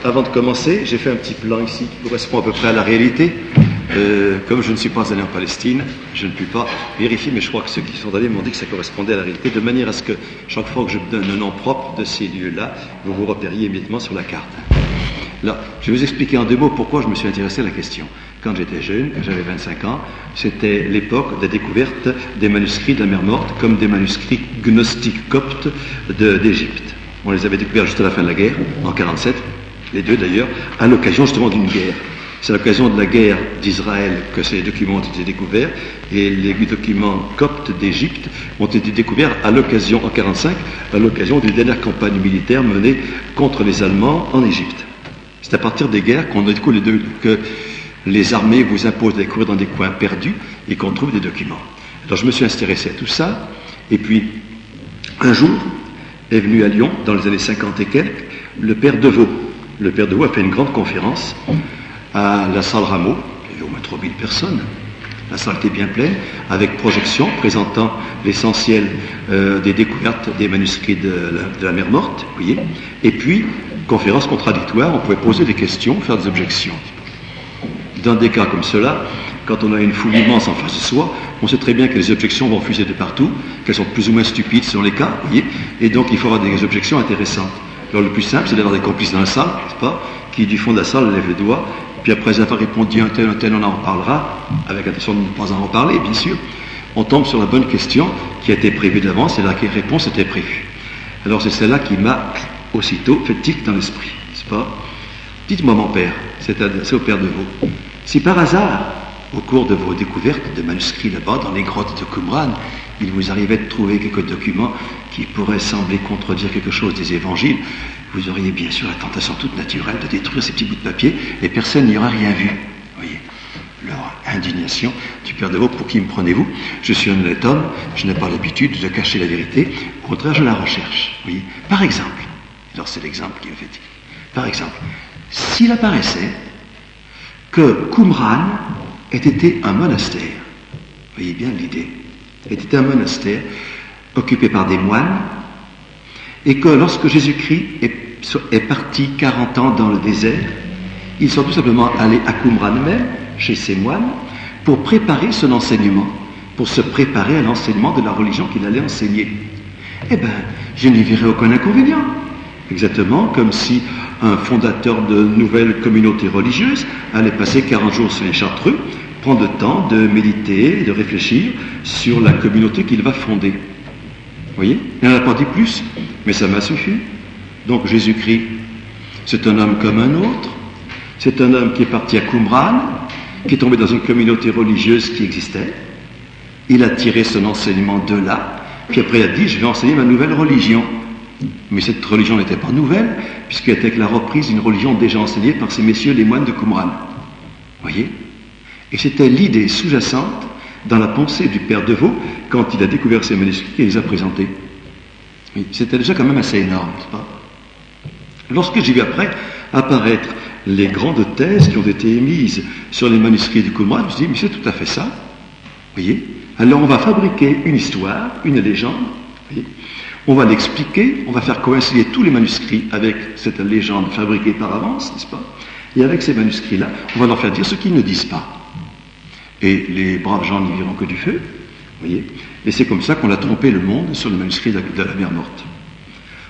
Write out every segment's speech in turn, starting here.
avant de commencer, j'ai fait un petit plan ici qui correspond à peu près à la réalité. Comme je ne suis pas allé en Palestine, je ne puis pas vérifier, mais je crois que ceux qui sont allés m'ont dit que ça correspondait à la réalité, de manière à ce que chaque fois que je vous donne le nom propre de ces lieux-là, vous vous repériez immédiatement sur la carte. Là, je vais vous expliquer en 2 mots pourquoi je me suis intéressé à la question. Quand j'étais jeune, quand j'avais 25 ans, c'était l'époque de découverte des manuscrits de la mer Morte, comme des manuscrits gnostiques coptes d'Égypte. On les avait découverts juste à la fin de la guerre, en 1947, les 2 d'ailleurs, à l'occasion justement d'une guerre. C'est à l'occasion de la guerre d'Israël que ces documents ont été découverts, et les documents coptes d'Égypte ont été découverts à l'occasion, en 1945, à l'occasion d'une dernière campagne militaire menée contre les Allemands en Égypte. C'est à partir des guerres qu'on découvre que les armées vous imposent de courir dans des coins perdus et qu'on trouve des documents. Alors je me suis intéressé à tout ça, et puis un jour est venu à Lyon, dans les années 50 et quelques, le père Deveau. Le père Deveau a fait une grande conférence à la salle Rameau, il y avait au moins 3000 personnes. La salle était bien pleine, avec projection présentant l'essentiel des découvertes des manuscrits de la mer Morte, vous voyez. Et puis, conférence contradictoire, on pouvait poser des questions, faire des objections. Dans des cas comme cela, quand on a une foule immense en face de soi, on sait très bien que les objections vont fuser de partout, qu'elles sont plus ou moins stupides selon les cas, vous voyez, et donc il faut avoir des objections intéressantes. Alors le plus simple, c'est d'avoir des complices dans la salle, n'est-ce pas, qui du fond de la salle lèvent le doigt, puis après avoir répondu un tel, on en reparlera, avec l'intention de ne pas en reparler, bien sûr, on tombe sur la bonne question qui a été prévue d'avance et la réponse était prévue. Alors c'est celle-là qui m'a aussitôt fait tic dans l'esprit, n'est-ce pas? Dites-moi mon père, c'est au père Deveau, si par hasard, au cours de vos découvertes de manuscrits là-bas, dans les grottes de Qumran, il vous arrivait de trouver quelques documents qui pourraient sembler contredire quelque chose des évangiles, vous auriez bien sûr la tentation toute naturelle de détruire ces petits bouts de papier et personne n'y aura rien vu. Vous voyez, leur indignation du père Deveau, pour qui me prenez-vous? Je suis un honnête homme, je n'ai pas l'habitude de cacher la vérité, au contraire je la recherche. Vous voyez, par exemple, alors c'est l'exemple qui me fait dire, par exemple, s'il apparaissait que Qumran ait été un monastère, vous voyez bien l'idée, était un monastère occupé par des moines, et que lorsque Jésus-Christ est parti 40 ans dans le désert, ils sont tout simplement allés à Qumran même, chez ces moines, pour préparer son enseignement, pour se préparer à l'enseignement de la religion qu'il allait enseigner. Eh bien, je n'y verrais aucun inconvénient. Exactement comme si un fondateur de nouvelles communautés religieuses allait passer 40 jours sur les Chartreux, prendre le temps de méditer, de réfléchir sur la communauté qu'il va fonder. Vous voyez, il n'en a pas dit plus, mais ça m'a suffi. Donc Jésus-Christ, c'est un homme comme un autre, c'est un homme qui est parti à Qumran, qui est tombé dans une communauté religieuse qui existait, il a tiré son enseignement de là, puis après il a dit, je vais enseigner ma nouvelle religion. Mais cette religion n'était pas nouvelle, puisqu'elle était la reprise d'une religion déjà enseignée par ces messieurs les moines de Qumran. Vous voyez? Et c'était l'idée sous-jacente dans la pensée du père Deveau quand il a découvert ces manuscrits et les a présentés. Oui, c'était déjà quand même assez énorme, n'est-ce pas? Lorsque j'ai vu après apparaître les grandes thèses qui ont été émises sur les manuscrits du Qumran, je me suis dit, mais c'est tout à fait ça. Vous voyez? Alors on va fabriquer une histoire, une légende, vous voyez? On va l'expliquer, on va faire coïncider tous les manuscrits avec cette légende fabriquée par avance, n'est-ce pas? Et avec ces manuscrits-là, on va leur faire dire ce qu'ils ne disent pas. Et les braves gens n'y verront que du feu, vous voyez? Et c'est comme ça qu'on a trompé le monde sur le manuscrit de la mer Morte.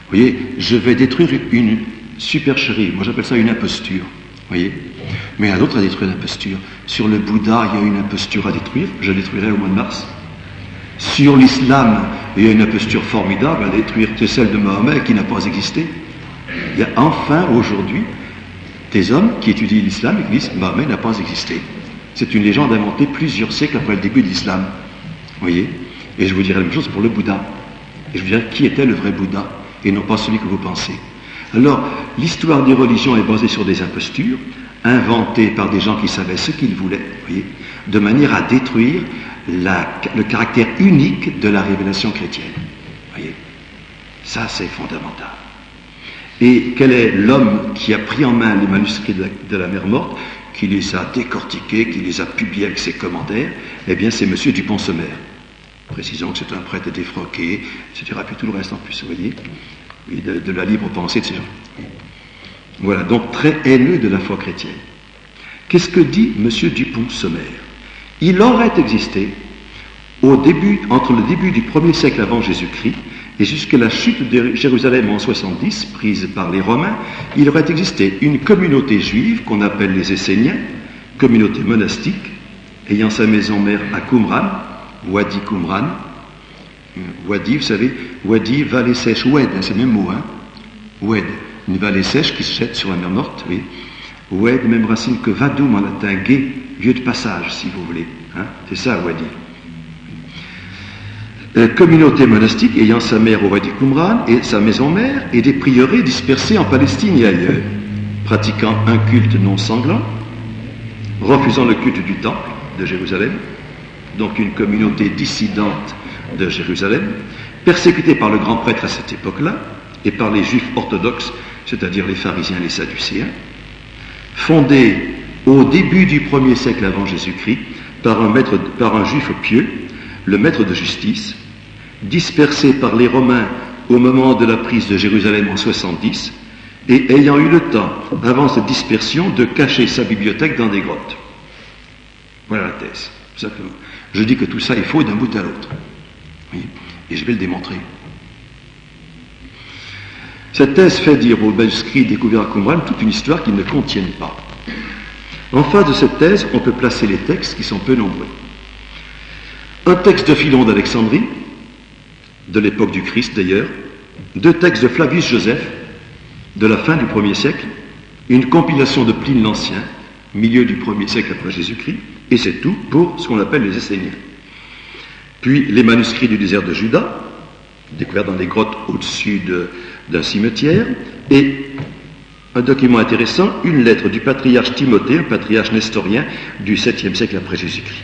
Vous voyez, je vais détruire une supercherie, moi j'appelle ça une imposture, vous voyez? Mais il y a d'autres à détruire l'imposture. Sur le Bouddha, il y a une imposture à détruire, je la détruirai au mois de mars. Sur l'islam, il y a une imposture formidable à détruire, c'est celle de Mahomet qui n'a pas existé. Il y a enfin aujourd'hui des hommes qui étudient l'islam et qui disent Mahomet n'a pas existé. C'est une légende inventée plusieurs siècles après le début de l'islam. Vous voyez? Et je vous dirai la même chose pour le Bouddha. Et je vous dirai qui était le vrai Bouddha et non pas celui que vous pensez. Alors, l'histoire des religions est basée sur des impostures inventées par des gens qui savaient ce qu'ils voulaient, vous voyez, de manière à détruire le caractère unique de la révélation chrétienne. Vous voyez? Ça, c'est fondamental. Et quel est l'homme qui a pris en main les manuscrits de la mer Morte, qui les a décortiqués, qui les a publiés avec ses commentaires? Eh bien, c'est M. Dupont-Semer. Précisons que c'est un prêtre défroqué, etc. Puis tout le reste en plus, vous voyez, de la libre pensée de ces gens. Voilà, donc très haineux de la foi chrétienne. Qu'est-ce que dit M. Dupont-Sommer? Il aurait existé, entre le début du 1er siècle avant Jésus-Christ et jusqu'à la chute de Jérusalem en 70, prise par les Romains, il aurait existé une communauté juive qu'on appelle les Esséniens, communauté monastique, ayant sa maison mère à Qumran, Wadi Qumran. Wadi, vous savez, Wadi, vallée sèche, Oued, c'est le même mot, hein? Oued, une vallée sèche qui se jette sur la mer Morte, oui. Oued, même racine que Vadoum en latin, gué, lieu de passage, si vous voulez. Hein? C'est ça, Wadi. Communauté monastique ayant sa mère au Wadi Qumran et sa maison mère, et des prieurés dispersés en Palestine et ailleurs, pratiquant un culte non sanglant, refusant le culte du temple de Jérusalem, donc une communauté dissidente de Jérusalem, persécutée par le grand prêtre à cette époque-là, et par les juifs orthodoxes, c'est-à-dire les pharisiens et les sadducéens, fondée au début du 1er siècle avant Jésus-Christ par un juif pieux, le maître de justice, dispersé par les Romains au moment de la prise de Jérusalem en 70, et ayant eu le temps, avant cette dispersion, de cacher sa bibliothèque dans des grottes. Voilà la thèse, tout simplement. Je dis que tout ça est faux d'un bout à l'autre. Oui, et je vais le démontrer. Cette thèse fait dire aux manuscrits découverts à Qumran toute une histoire qu'ils ne contiennent pas. En face de cette thèse, on peut placer les textes qui sont peu nombreux. Un texte de Philon d'Alexandrie, de l'époque du Christ d'ailleurs, 2 textes de Flavius Joseph, de la fin du 1er siècle, une compilation de Pline l'Ancien, milieu du 1er siècle après Jésus-Christ, et c'est tout pour ce qu'on appelle les Esséniens. Puis les manuscrits du désert de Juda, découverts dans des grottes au-dessus d'un cimetière, et un document intéressant, une lettre du patriarche Timothée, un patriarche nestorien du 7e siècle après Jésus-Christ,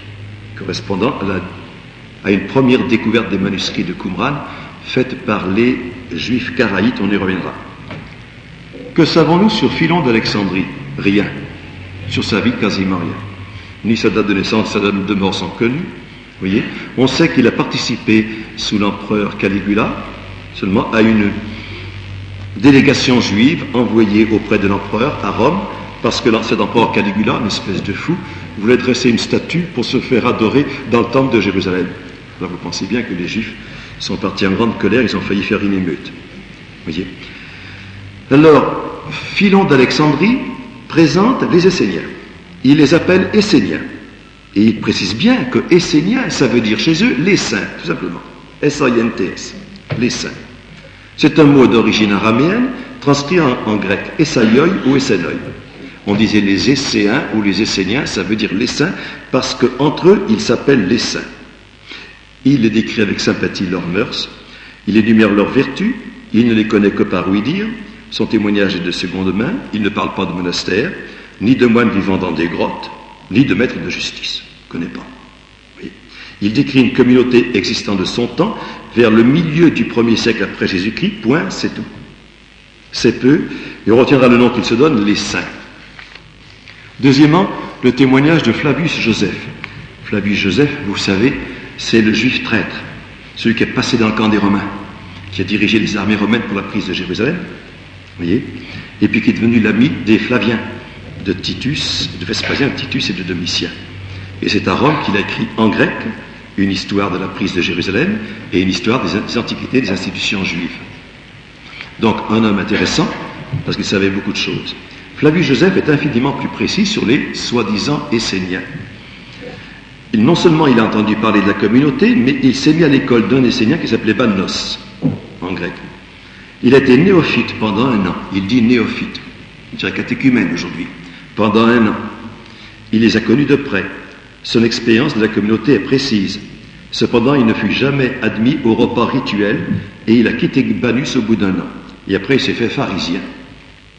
correspondant à une première découverte des manuscrits de Qumran, faite par les juifs karaïtes, on y reviendra. Que savons-nous sur Philon d'Alexandrie? Rien. Sur sa vie, quasiment rien. Ni sa date de naissance, sa date de mort sont connues. Vous voyez, on sait qu'il a participé sous l'empereur Caligula, seulement à une délégation juive envoyée auprès de l'empereur à Rome, parce que l'ancien empereur Caligula, une espèce de fou, voulait dresser une statue pour se faire adorer dans le temple de Jérusalem. Alors vous pensez bien que les Juifs sont partis en grande colère, ils ont failli faire une émeute. Vous voyez. Alors, Philon d'Alexandrie présente les Esséniens. Il les appelle Esséniens. Et il précise bien que Esséniens, ça veut dire chez eux les saints, tout simplement. S-A-I-N-T-S, les saints. C'est un mot d'origine araméenne, transcrit en grec, Essaioi ou Essénoi. On disait les Esséens ou les Esséniens, ça veut dire les saints, parce qu'entre eux, ils s'appellent les saints. Il les décrit avec sympathie leurs mœurs, il énumère leurs vertus, il ne les connaît que par ouï-dire, son témoignage est de seconde main, il ne parle pas de monastère, ni de moines vivant dans des grottes, ni de maîtres de justice. Il ne connaît pas. Oui. Il décrit une communauté existant de son temps, vers le milieu du 1er siècle après Jésus-Christ, point, c'est tout. C'est peu, et on retiendra le nom qu'il se donne, les saints. Deuxièmement, le témoignage de Flavius Joseph. Flavius Joseph, vous savez, c'est le juif traître, celui qui est passé dans le camp des Romains, qui a dirigé les armées romaines pour la prise de Jérusalem, vous voyez, et puis qui est devenu l'ami des Flaviens, de Titus, de Vespasien, de Titus et de Domitien. Et c'est à Rome qu'il a écrit en grec une histoire de la prise de Jérusalem et une histoire des antiquités, des institutions juives. Donc un homme intéressant, parce qu'il savait beaucoup de choses. Flavius Joseph est infiniment plus précis sur les soi-disant Esséniens. Non seulement il a entendu parler de la communauté, mais il s'est mis à l'école d'un Essénien qui s'appelait Bannos, en grec. Il a été néophyte pendant 1 an. Il dit néophyte, je dirais catéchumène aujourd'hui. Pendant 1 an. Il les a connus de près. Son expérience de la communauté est précise. Cependant, il ne fut jamais admis au repas rituel et il a quitté Banus au bout d'1 an. Et après, il s'est fait pharisien.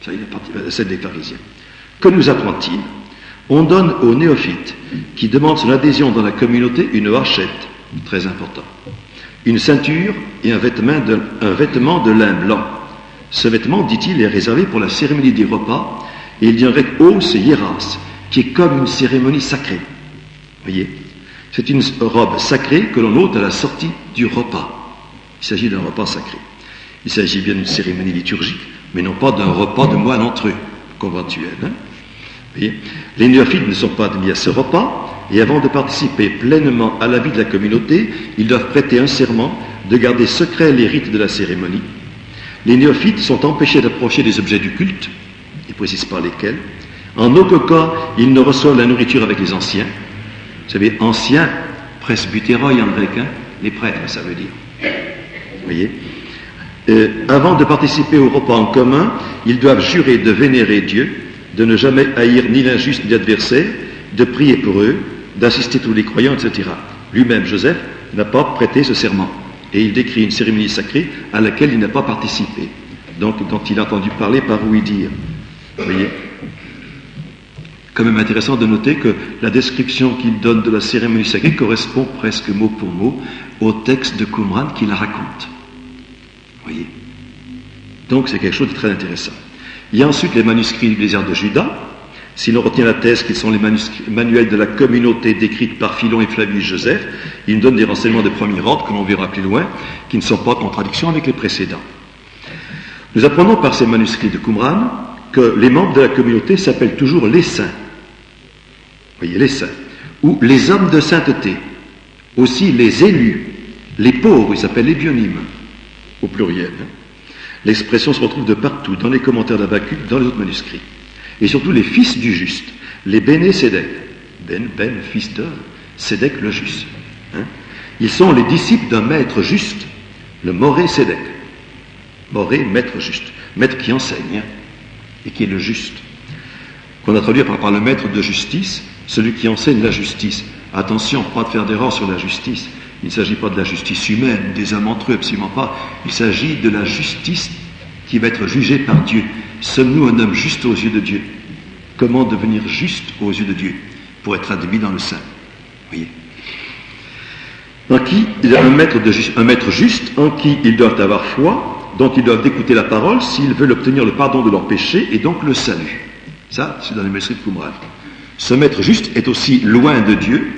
Ça, il est parti à la scène des pharisiens. Que nous apprend-il? On donne aux néophytes qui demandent son adhésion dans la communauté une hachette, très important, une ceinture et un vêtement de lin blanc. Ce vêtement, dit-il, est réservé pour la cérémonie des repas, et il dit en grec os hieras, qui est comme une cérémonie sacrée. Vous voyez, c'est une robe sacrée que l'on ôte à la sortie du repas. Il s'agit d'un repas sacré. Il s'agit bien d'une cérémonie liturgique mais non pas d'un repas de moine entre eux, conventuel. Hein. Voyez, les néophytes ne sont pas admis à ce repas, et avant de participer pleinement à la vie de la communauté, ils doivent prêter un serment de garder secret les rites de la cérémonie. Les néophytes sont empêchés d'approcher des objets du culte, ils ne précisent pas lesquels. En aucun cas, ils ne reçoivent la nourriture avec les anciens. Vous savez, anciens, presbytéroi en grec, hein, les prêtres, ça veut dire. Vous voyez, avant de participer au repas en commun, ils doivent jurer de vénérer Dieu, de ne jamais haïr ni l'injuste ni l'adversaire, de prier pour eux, d'assister tous les croyants, etc. Lui-même, Joseph, n'a pas prêté ce serment. Et il décrit une cérémonie sacrée à laquelle il n'a pas participé, donc dont il a entendu parler par ouï-dire. Vous voyez, quand même intéressant de noter que la description qu'il donne de la cérémonie sacrée correspond presque mot pour mot au texte de Qumran qui la raconte. Vous voyez, donc c'est quelque chose de très intéressant. Il y a ensuite les manuscrits du désert de Juda. Si l'on retient la thèse qu'ils sont les manuels de la communauté décrite par Philon et Flavius Joseph, ils nous donnent des renseignements de premier ordre, que l'on verra plus loin, qui ne sont pas en contradiction avec les précédents. Nous apprenons par ces manuscrits de Qumran que les membres de la communauté s'appellent toujours les saints. Vous voyez, les saints. Ou les hommes de sainteté. Aussi les élus. Les pauvres, ils s'appellent les bionymes, au pluriel. L'expression se retrouve de partout, dans les commentaires d'Habakkuk, dans les autres manuscrits. Et surtout les fils du juste, les Béné Sédek. Ben, fils de Sédek le juste. Hein? Ils sont les disciples d'un maître juste, le Moré Sédek. Moré, maître juste. Maître qui enseigne, hein, et qui est le juste. Qu'on a traduit par le maître de justice, celui qui enseigne la justice. Attention, pas de faire d'erreur sur la justice. Il ne s'agit pas de la justice humaine, des hommes entre eux, absolument pas. Il s'agit de la justice qui va être jugée par Dieu. Sommes-nous un homme juste aux yeux de Dieu? Comment devenir juste aux yeux de Dieu pour être admis dans le sein? Voyez. En qui il y a un maître juste en qui ils doivent avoir foi, dont ils doivent écouter la parole s'ils veulent obtenir le pardon de leurs péchés et donc le salut. Ça, c'est dans les manuscrits de Qumran. Ce maître juste est aussi loin de Dieu.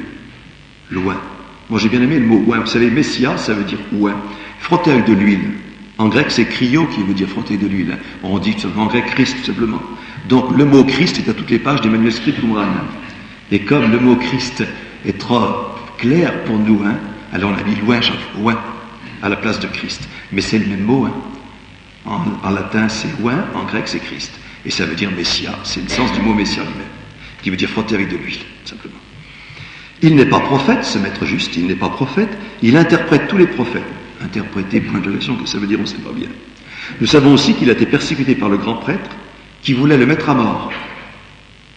Loin. Moi, j'ai bien aimé le mot oin. Vous savez, Messia, ça veut dire oin. Frotter avec de l'huile. En grec, c'est cryo qui veut dire frotter de l'huile. On dit en grec Christ, tout simplement. Donc, le mot Christ est à toutes les pages des manuscrits de Qumran. Et comme le mot Christ est trop clair pour nous, hein, alors on a mis loin chaque fois, oin, à la place de Christ. Mais c'est le même mot. Hein. En latin, c'est oin, en grec, c'est Christ. Et ça veut dire Messia. C'est le sens du mot Messia lui-même, qui veut dire frotter avec de l'huile, simplement. Il n'est pas prophète, ce maître juste, il n'est pas prophète, il interprète tous les prophètes. Interpréter, point de relation, que ça veut dire, on ne sait pas bien. Nous savons aussi qu'il a été persécuté par le grand prêtre qui voulait le mettre à mort.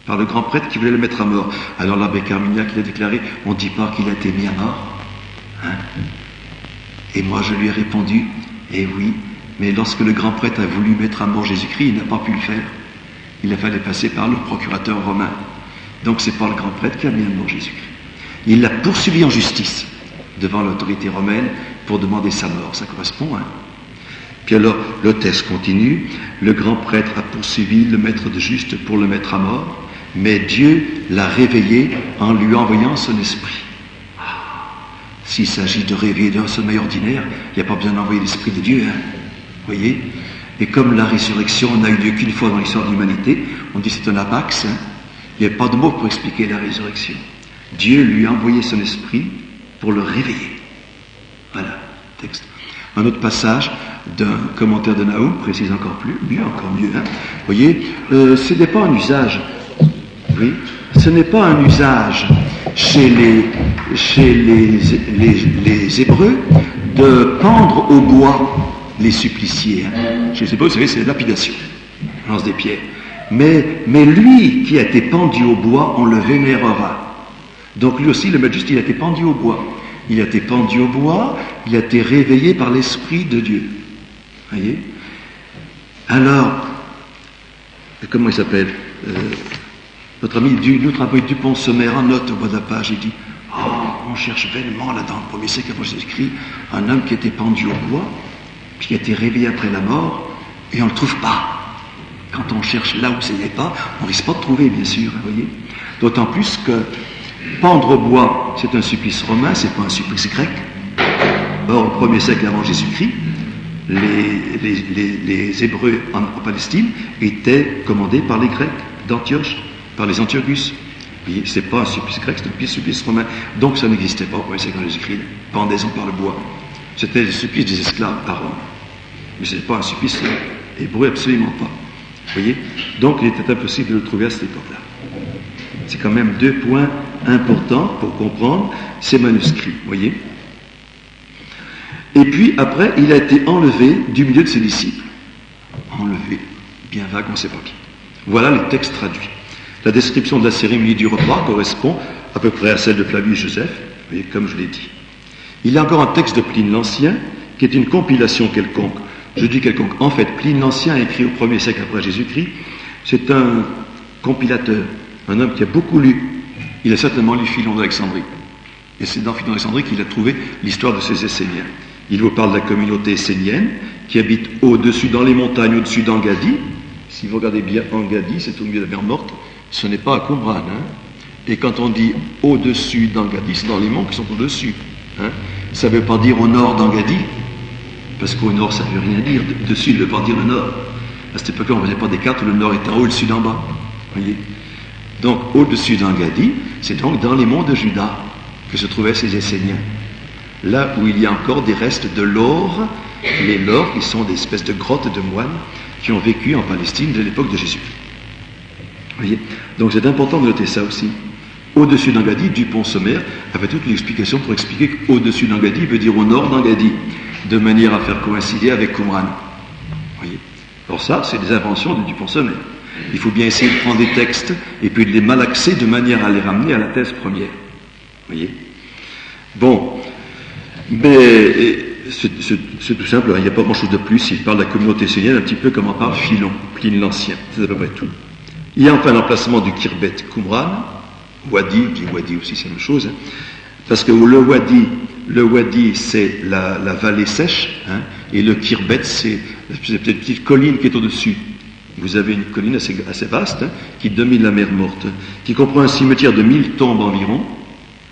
Par le grand prêtre qui voulait le mettre à mort. Alors l'abbé Carmignac, il a déclaré, on ne dit pas qu'il a été mis à mort. Hein? Et moi je lui ai répondu, eh oui, mais lorsque le grand prêtre a voulu mettre à mort Jésus-Christ, il n'a pas pu le faire. Il a fallu passer par le procurateur romain. Donc c'est pas le grand prêtre qui a mis à mort Jésus-Christ. Il l'a poursuivi en justice devant l'autorité romaine pour demander sa mort. Ça correspond, hein. Puis alors, le texte continue. Le grand prêtre a poursuivi le maître de juste pour le mettre à mort, mais Dieu l'a réveillé en lui envoyant son esprit. S'il s'agit de réveiller d'un sommeil ordinaire, il n'y a pas besoin d'envoyer l'esprit de Dieu, hein. Vous voyez? Et comme la résurrection n'a eu lieu qu'une fois dans l'histoire de l'humanité, on dit c'est un abax, hein. Il n'y a pas de mots pour expliquer la résurrection. Dieu lui a envoyé son esprit pour le réveiller. Voilà, texte. Un autre passage d'un commentaire de Naoum précise encore mieux. Hein. Vous voyez, ce n'est pas un usage. Oui, ce n'est pas un usage chez les Hébreux de pendre au bois les suppliciés. Hein. Chez les Hébreux, vous savez, c'est lapidation. On lance des pierres. Mais lui qui a été pendu au bois, on le vénérera. Donc lui aussi, le maître juste, il a été pendu au bois. Il a été pendu au bois, il a été réveillé par l'Esprit de Dieu. Voyez? Alors, comment il s'appelle notre ami Dupont-Sommer en note au bas de la page, il dit on cherche vainement là dans le premier siècle avant Jésus-Christ un homme qui était pendu au bois, puis qui a été réveillé après la mort, et on ne le trouve pas. Quand on cherche là où ce n'est pas, on risque pas de trouver, bien sûr, vous voyez. D'autant plus que pendre au bois, c'est un supplice romain, c'est pas un supplice grec. Or, au 1er siècle avant Jésus-Christ, les Hébreux en Palestine étaient commandés par les Grecs d'Antioche, par les Antiochus. Vous voyez, c'est pas un supplice grec, c'est un supplice romain. Donc ça n'existait pas au 1er siècle de Jésus-Christ, pendaison par le bois. C'était le supplice des esclaves à Rome. Mais ce n'est pas un supplice hébreu, absolument pas. Vous voyez? Donc il était impossible de le trouver à cette époque-là. C'est quand même 2 points importants pour comprendre ces manuscrits. Vous voyez? Et puis après, il a été enlevé du milieu de ses disciples. Enlevé, bien vague, on ne sait pas qui. Voilà les textes traduits. La description de la cérémonie du repas correspond à peu près à celle de Flavius Joseph, vous voyez, comme je l'ai dit. Il y a encore un texte de Pline l'Ancien, qui est une compilation quelconque. Je dis quelconque. En fait, Pline l'Ancien, écrit au 1er siècle après Jésus-Christ, c'est un compilateur, un homme qui a beaucoup lu. Il a certainement lu Philon d'Alexandrie. Et c'est dans Philon d'Alexandrie qu'il a trouvé l'histoire de ces Esséniens. Il vous parle de la communauté essénienne, qui habite au-dessus, dans les montagnes, au-dessus d'Engaddi. Si vous regardez bien Engaddi, c'est au milieu de la mer Morte, ce n'est pas à Qumran. Hein. Et quand on dit au-dessus d'Engaddi, c'est dans les monts qui sont au-dessus. Hein. Ça ne veut pas dire au nord d'Engaddi, parce qu'au nord, ça ne veut rien dire. Dessus, ne veut pas dire le nord. À cette époque-là, on ne faisait pas des cartes où le nord est en haut et le sud en bas. Voyez. Donc, au-dessus d'Engaddi, c'est donc dans les monts de Juda que se trouvaient ces Esséniens. Là où il y a encore des restes de l'or, les lors qui sont des espèces de grottes de moines qui ont vécu en Palestine dès l'époque de Jésus. Voyez. Donc c'est important de noter ça aussi. Au-dessus d'Engaddi, Dupont-Sommaire avait toute l'explication pour expliquer qu'au-dessus d'Engaddi veut dire au nord d'Engaddi, de manière à faire coïncider avec Qumran. Voyez. Alors ça, c'est des inventions de Dupont-Sommaire. Il faut bien essayer de prendre des textes et puis de les malaxer de manière à les ramener à la thèse première. Voyez. Bon, mais c'est tout simple, il n'y a pas grand-chose de plus. Il parle de la communauté essénienne un petit peu comme en parle Philon, Pline l'Ancien. C'est à peu près tout. Il y a enfin l'emplacement du Khirbet Qumran, Wadi, on dit Wadi aussi, c'est la même chose, hein, parce que le Wadi c'est la vallée sèche, hein, et le Khirbet c'est peut-être une petite colline qui est au-dessus. Vous avez une colline assez vaste, hein, qui domine la mer Morte, qui comprend un cimetière de 1000 tombes environ,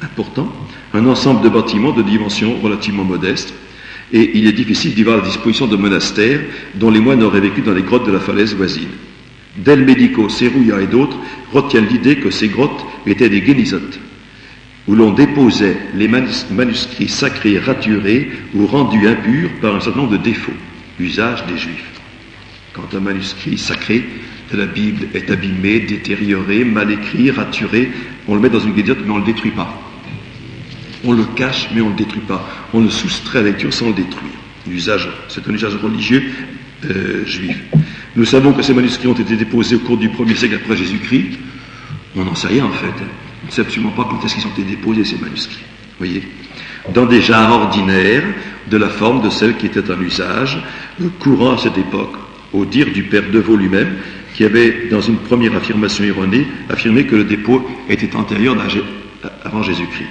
important, un ensemble de bâtiments de dimensions relativement modestes, et il est difficile d'y voir la disposition de monastères dont les moines auraient vécu dans les grottes de la falaise voisine. Del Medico, Serrouillat et d'autres retiennent l'idée que ces grottes étaient des guénisotes, où l'on déposait les manuscrits sacrés raturés ou rendus impurs par un certain nombre de défauts, usage des Juifs. Quand un manuscrit sacré de la Bible est abîmé, détérioré, mal écrit, raturé, on le met dans une guénisote mais on ne le détruit pas. On le cache mais on ne le détruit pas. On le soustrait à la lecture sans le détruire. C'est un usage religieux juif. Nous savons que ces manuscrits ont été déposés au cours du 1er siècle après Jésus-Christ. On n'en sait rien en fait. On ne sait absolument pas quand est-ce qu'ils ont été déposés ces manuscrits. Voyez, dans des jarres ordinaires de la forme de celle qui était en usage courant à cette époque, au dire du père Deveau lui-même, qui avait, dans une première affirmation erronée, affirmé que le dépôt était antérieur avant Jésus-Christ.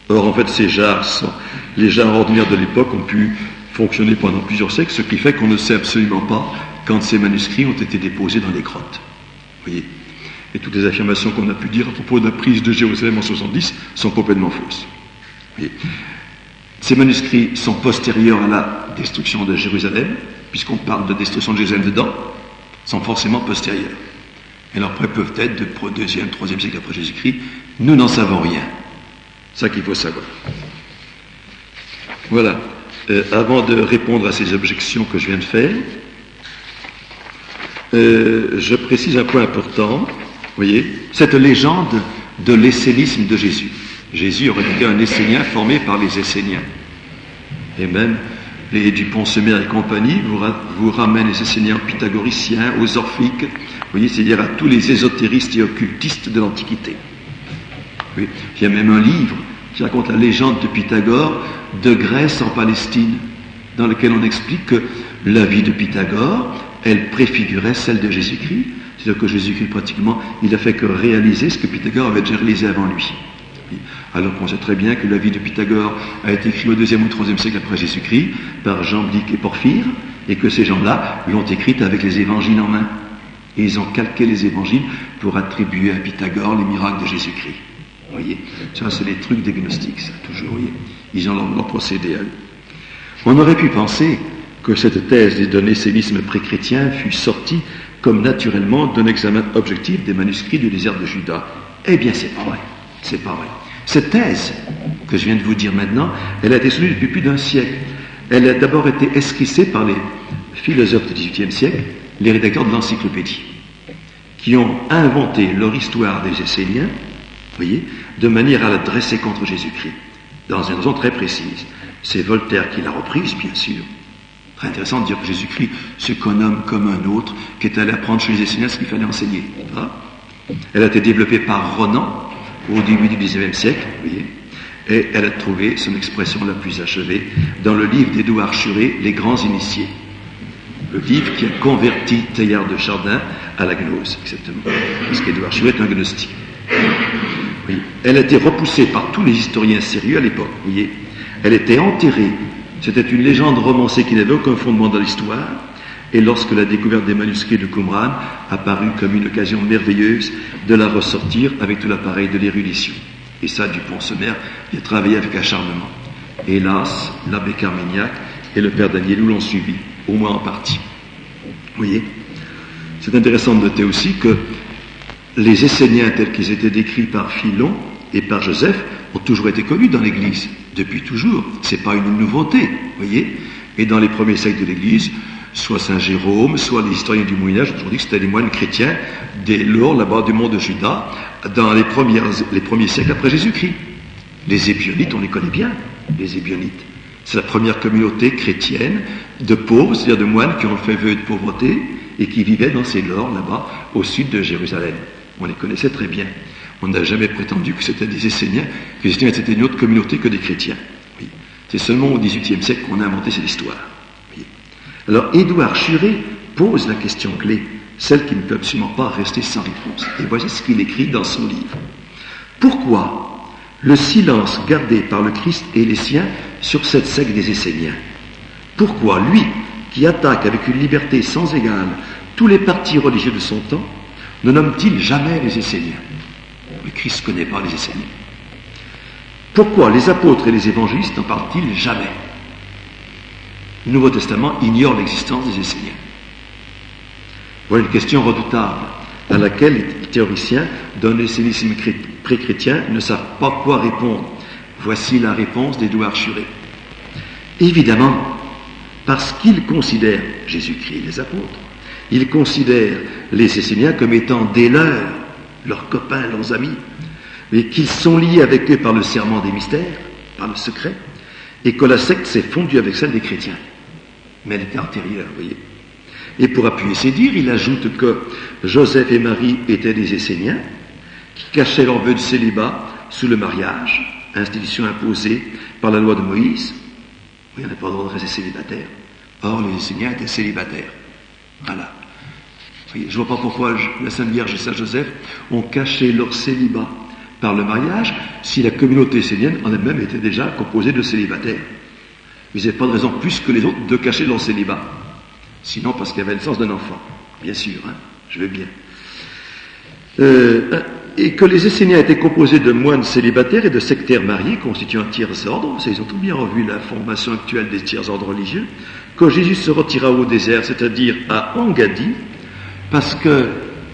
Or, en fait, ces jarres les jarres ordinaires de l'époque ont pu fonctionner pendant plusieurs siècles, ce qui fait qu'on ne sait absolument pas quand ces manuscrits ont été déposés dans les grottes. Vous voyez. Et toutes les affirmations qu'on a pu dire à propos de la prise de Jérusalem en 70 sont complètement fausses. Vous voyez. Ces manuscrits sont postérieurs à la destruction de Jérusalem, puisqu'on parle de destruction de Jérusalem dedans, sont forcément postérieurs. Et alors après peuvent être de 2e, 3e siècle après Jésus-Christ. Nous n'en savons rien. C'est ça qu'il faut savoir. Voilà. Avant de répondre à ces objections que je viens de faire, je précise un point important. Vous voyez, cette légende de l'essénisme de Jésus. Jésus aurait été un Essénien formé par les Esséniens. Et même les Dupont-Sommaire et compagnie vous ramènent les Esséniens pythagoriciens, aux orphiques, vous voyez, c'est-à-dire à tous les ésotéristes et occultistes de l'Antiquité. Oui. Il y a même un livre qui raconte la légende de Pythagore de Grèce en Palestine, dans lequel on explique que la vie de Pythagore, elle préfigurait celle de Jésus-Christ. C'est-à-dire que Jésus-Christ, pratiquement, il a fait que réaliser ce que Pythagore avait déjà réalisé avant lui. Alors qu'on sait très bien que la vie de Pythagore a été écrite au 2e ou 3e siècle après Jésus-Christ par Jamblique et Porphyre, et que ces gens-là l'ont écrite avec les évangiles en main. Et ils ont calqué les évangiles pour attribuer à Pythagore les miracles de Jésus-Christ. Vous voyez, ça c'est les trucs des gnostiques, ça, toujours, vous voyez. Ils ont leur procédé à eux. On aurait pu penser que cette thèse d'un essénisme pré-chrétien fût sortie comme naturellement d'un examen objectif des manuscrits du désert de Juda. Eh bien, c'est pas vrai. C'est pas vrai. Cette thèse que je viens de vous dire maintenant, elle a été soutenue depuis plus d'un siècle. Elle a d'abord été esquissée par les philosophes du XVIIIe siècle, les rédacteurs de l'encyclopédie, qui ont inventé leur histoire des Esséniens, voyez, de manière à la dresser contre Jésus-Christ, dans une raison très précise. C'est Voltaire qui l'a reprise, bien sûr. Très intéressant de dire que Jésus-Christ, c'est qu'un homme comme un autre, qui est allé apprendre chez les Esséniens ce qu'il fallait enseigner. Hein? Elle a été développée par Renan au début du XIXe siècle, vous voyez, et elle a trouvé son expression la plus achevée dans le livre d'Édouard Schuré, Les Grands Initiés. Le livre qui a converti Teilhard de Chardin à la gnose, exactement. Parce qu'Édouard Schuré est un gnostique. Oui. Elle a été repoussée par tous les historiens sérieux à l'époque, vous voyez. Elle était enterrée. C'était une légende romancée qui n'avait aucun fondement dans l'histoire. Et lorsque la découverte des manuscrits de Qumran apparut comme une occasion merveilleuse de la ressortir avec tout l'appareil de l'érudition. Et ça, Dupont-Semer y a travaillé avec acharnement. Hélas, l'abbé Carmignac et le père Danielou l'ont suivi, au moins en partie. Vous voyez, c'est intéressant de noter aussi que les Esséniens tels qu'ils étaient décrits par Philon et par Joseph ont toujours été connus dans l'Église, depuis toujours. C'est pas une nouveauté, vous voyez. Et dans les premiers siècles de l'Église, soit Saint Jérôme, soit les historiens du Moyen-Âge ont toujours dit que c'était les moines chrétiens dès lors, là-bas du mont de Juda, dans les premiers siècles après Jésus-Christ. Les Ébionites, on les connaît bien, les Ébionites. C'est la première communauté chrétienne de pauvres, c'est-à-dire de moines qui ont fait vœu de pauvreté et qui vivaient dans ces lors, là-bas, au sud de Jérusalem. On les connaissait très bien. On n'a jamais prétendu que c'était des Esséniens, que les Esséniens étaient une autre communauté que des chrétiens. Oui. C'est seulement au XVIIIe siècle qu'on a inventé cette histoire. Oui. Alors, Édouard Schuré pose la question clé, celle qui ne peut absolument pas rester sans réponse. Et voici ce qu'il écrit dans son livre. Pourquoi le silence gardé par le Christ et les siens sur cette secte des Esséniens? Pourquoi lui, qui attaque avec une liberté sans égale tous les partis religieux de son temps, ne nomme-t-il jamais les Esséniens? Le Christ ne connaît pas les Esséniens. Pourquoi les apôtres et les évangélistes n'en parlent-ils jamais? Le Nouveau Testament ignore l'existence des Esséniens. Voilà une question redoutable à laquelle les théoriciens d'un essénisme pré-chrétien ne savent pas quoi répondre. Voici la réponse d'Édouard Schuré. Évidemment, parce qu'ils considèrent Jésus-Christ et les apôtres, ils considèrent les Esséniens comme étant des leurs copains, leurs amis, mais qu'ils sont liés avec eux par le serment des mystères, par le secret, et que la secte s'est fondue avec celle des chrétiens. Mais elle était antérieure, vous voyez. Et pour appuyer ses dires, il ajoute que Joseph et Marie étaient des Esséniens qui cachaient leur vœu de célibat sous le mariage, institution imposée par la loi de Moïse. Oui, on n'a pas le droit de rester célibataire. Or, les Esséniens étaient célibataires. Voilà. Voyez, je ne vois pas pourquoi la Sainte Vierge et Saint Joseph ont caché leur célibat par le mariage si la communauté essénienne en elle-même était déjà composée de célibataires. Ils n'avaient pas de raison plus que les autres de cacher leur célibat. Sinon parce qu'il y avait le sens d'un enfant. Bien sûr, hein, je veux bien. Et que les Esséniens étaient composés de moines célibataires et de sectaires mariés constituant un tiers-ordre. Ils ont tout bien revu la formation actuelle des tiers-ordres religieux. Que Jésus se retira au désert, c'est-à-dire à Engadi, parce que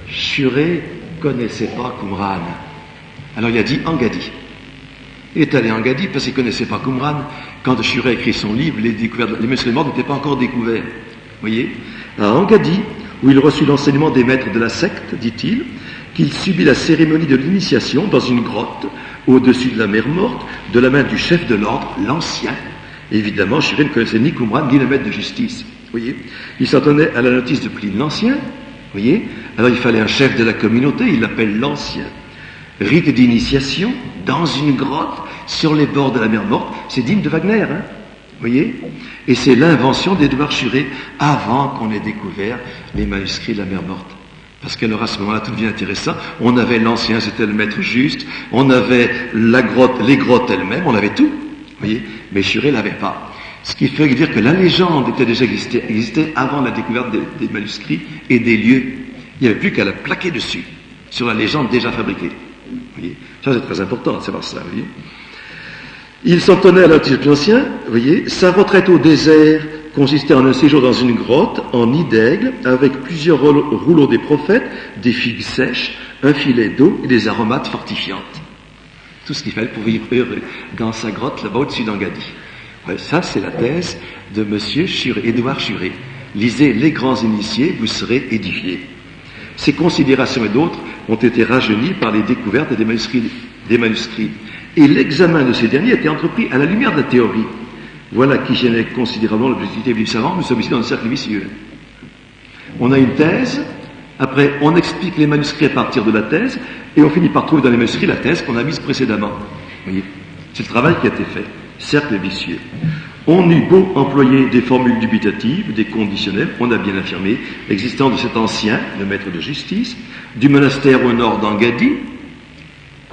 Schuré ne connaissait pas Qumran. Alors il a dit Engadi. Il est allé à Engadi parce qu'il ne connaissait pas Qumran. Quand Schuré a écrit son livre, les musulmans n'étaient pas encore découverts. Vous voyez, à Engadi, où il reçut l'enseignement des maîtres de la secte, dit-il, qu'il subit la cérémonie de l'initiation dans une grotte, au-dessus de la mer Morte, de la main du chef de l'ordre, l'Ancien. Évidemment, Schuré ne connaissait ni Qumran, ni le maître de justice. Vous voyez, il s'en tenait à la notice de Pline l'Ancien. Vous voyez, alors il fallait un chef de la communauté, il l'appelle l'Ancien. Rite d'initiation, dans une grotte, sur les bords de la mer Morte, c'est digne de Wagner, hein. Vous voyez? Et c'est l'invention d'Édouard Schuré avant qu'on ait découvert les manuscrits de la mer Morte. Parce qu'alors à ce moment-là, tout devient intéressant. On avait l'Ancien, c'était le maître juste. On avait la grotte, les grottes elles-mêmes, on avait tout. Vous voyez? Mais Schuré l'avait pas. Ce qui fait dire que la légende était déjà existait avant la découverte des manuscrits et des lieux. Il n'y avait plus qu'à la plaquer dessus, sur la légende déjà fabriquée. Vous voyez? Ça, c'est très important de savoir ça, vous voyez? Il s'en tenait à l'Antiquité ancien, vous voyez, sa retraite au désert consistait en un séjour dans une grotte, en nid d'aigle, avec plusieurs rouleaux des prophètes, des figues sèches, un filet d'eau et des aromates fortifiantes. Tout ce qu'il fallait pour vivre heureux dans sa grotte là-bas au-dessus d'Engaddi. Ouais, ça, c'est la thèse de monsieur Édouard Churet. Lisez Les Grands Initiés, vous serez édifiés. Ces considérations et d'autres ont été rajeunies par les découvertes des manuscrits. Et l'examen de ces derniers était entrepris à la lumière de la théorie. Voilà qui gênait considérablement l'objectivité du savant. Nous sommes ici dans un cercle vicieux. On a une thèse, après on explique les manuscrits à partir de la thèse, et on finit par trouver dans les manuscrits la thèse qu'on a mise précédemment. Vous voyez, c'est le travail qui a été fait. Cercle vicieux. On eut beau employer des formules dubitatives, des conditionnels, on a bien affirmé l'existence de cet ancien, le maître de justice, du monastère au nord d'Engaddi.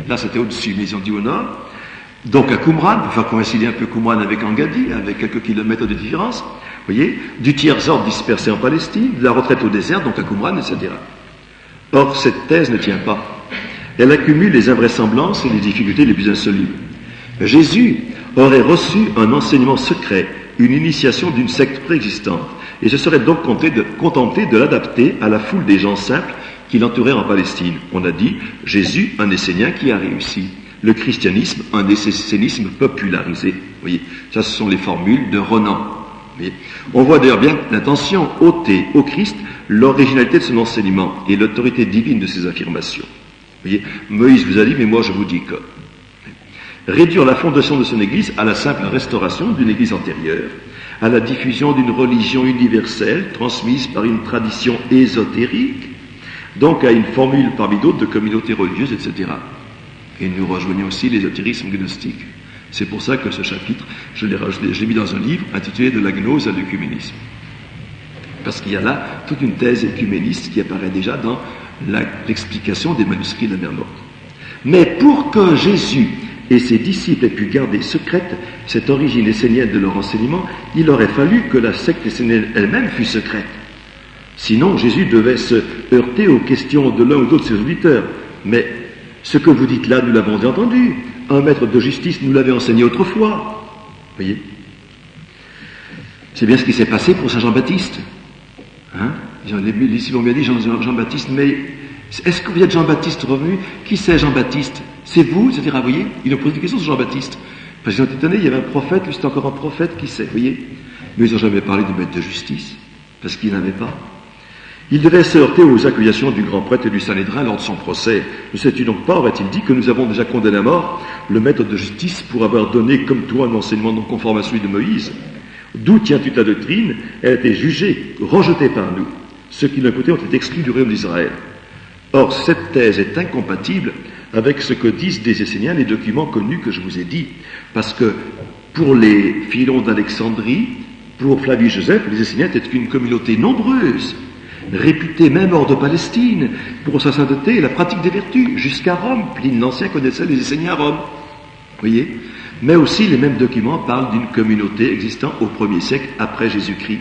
Là, c'était au-dessus, mais ils ont dit au nord. Donc à Qumran, pour faire coïncider un peu Qumran avec Engaddi, avec quelques kilomètres de différence, vous voyez, du tiers ordre dispersé en Palestine, de la retraite au désert, donc à Qumran, etc. Or, cette thèse ne tient pas. Elle accumule les invraisemblances et les difficultés les plus insolubles. Jésus aurait reçu un enseignement secret, une initiation d'une secte préexistante, et se serait donc contenté de l'adapter à la foule des gens simples qui l'entouraient en Palestine. On a dit, Jésus, un Essénien qui a réussi. Le christianisme, un essénisme popularisé. Vous voyez, ça ce sont les formules de Renan. On voit d'ailleurs bien l'intention ôter au Christ l'originalité de son enseignement et l'autorité divine de ses affirmations. Vous voyez, Moïse vous a dit, mais moi je vous dis que. Réduire la fondation de son Église à la simple restauration d'une Église antérieure, à la diffusion d'une religion universelle transmise par une tradition ésotérique, donc à une formule parmi d'autres de communautés religieuses, etc. Et nous rejoignons aussi l'ésotérisme gnostique. C'est pour ça que ce chapitre, je l'ai mis dans un livre intitulé « De la gnose à l'œcuménisme ». Parce qu'il y a là toute une thèse écuméniste qui apparaît déjà dans l'explication des manuscrits de la mer Morte. Mais pour que Jésus et ses disciples aient pu garder secrète cette origine essénienne de leur enseignement, il aurait fallu que la secte essénienne elle-même fût secrète. Sinon, Jésus devait se heurter aux questions de l'un ou d'autre de ses auditeurs. Mais ce que vous dites là, nous l'avons entendu. Un maître de justice nous l'avait enseigné autrefois. Vous voyez ? C'est bien ce qui s'est passé pour Saint Jean-Baptiste. Hein ? Les disciples ont bien dit Jean-Baptiste, mais est-ce que vous êtes Jean-Baptiste revenu ? Qui c'est Jean-Baptiste ? C'est vous, etc. Vous voyez ? Ils ont posé des questions sur Jean-Baptiste. Parce qu'ils ont été étonnés, il y avait un prophète, lui c'était encore un prophète, qui sait, vous voyez ? Mais ils n'ont jamais parlé de maître de justice, parce qu'ils n'avaient pas. Il devait se heurter aux accusations du grand prêtre et du Sanhédrin lors de son procès. Ne sais-tu donc pas, aurait-il dit, que nous avons déjà condamné à mort le maître de justice pour avoir donné, comme toi, un enseignement non conforme à celui de Moïse ? D'où tiens-tu ta doctrine ? Elle a été jugée, rejetée par nous. Ceux qui d'un côté ont été exclus du royaume d'Israël. Or, cette thèse est incompatible avec ce que disent des Esséniens les documents connus que je vous ai dit. Parce que pour les Philons d'Alexandrie, pour Flavius Joseph, les Esséniens étaient une communauté nombreuse, réputée même hors de Palestine pour sa sainteté et la pratique des vertus. Jusqu'à Rome, Pline l'Ancien connaissait les Esséniens à Rome. Vous voyez ? Mais aussi les mêmes documents parlent d'une communauté existant au 1er siècle après Jésus-Christ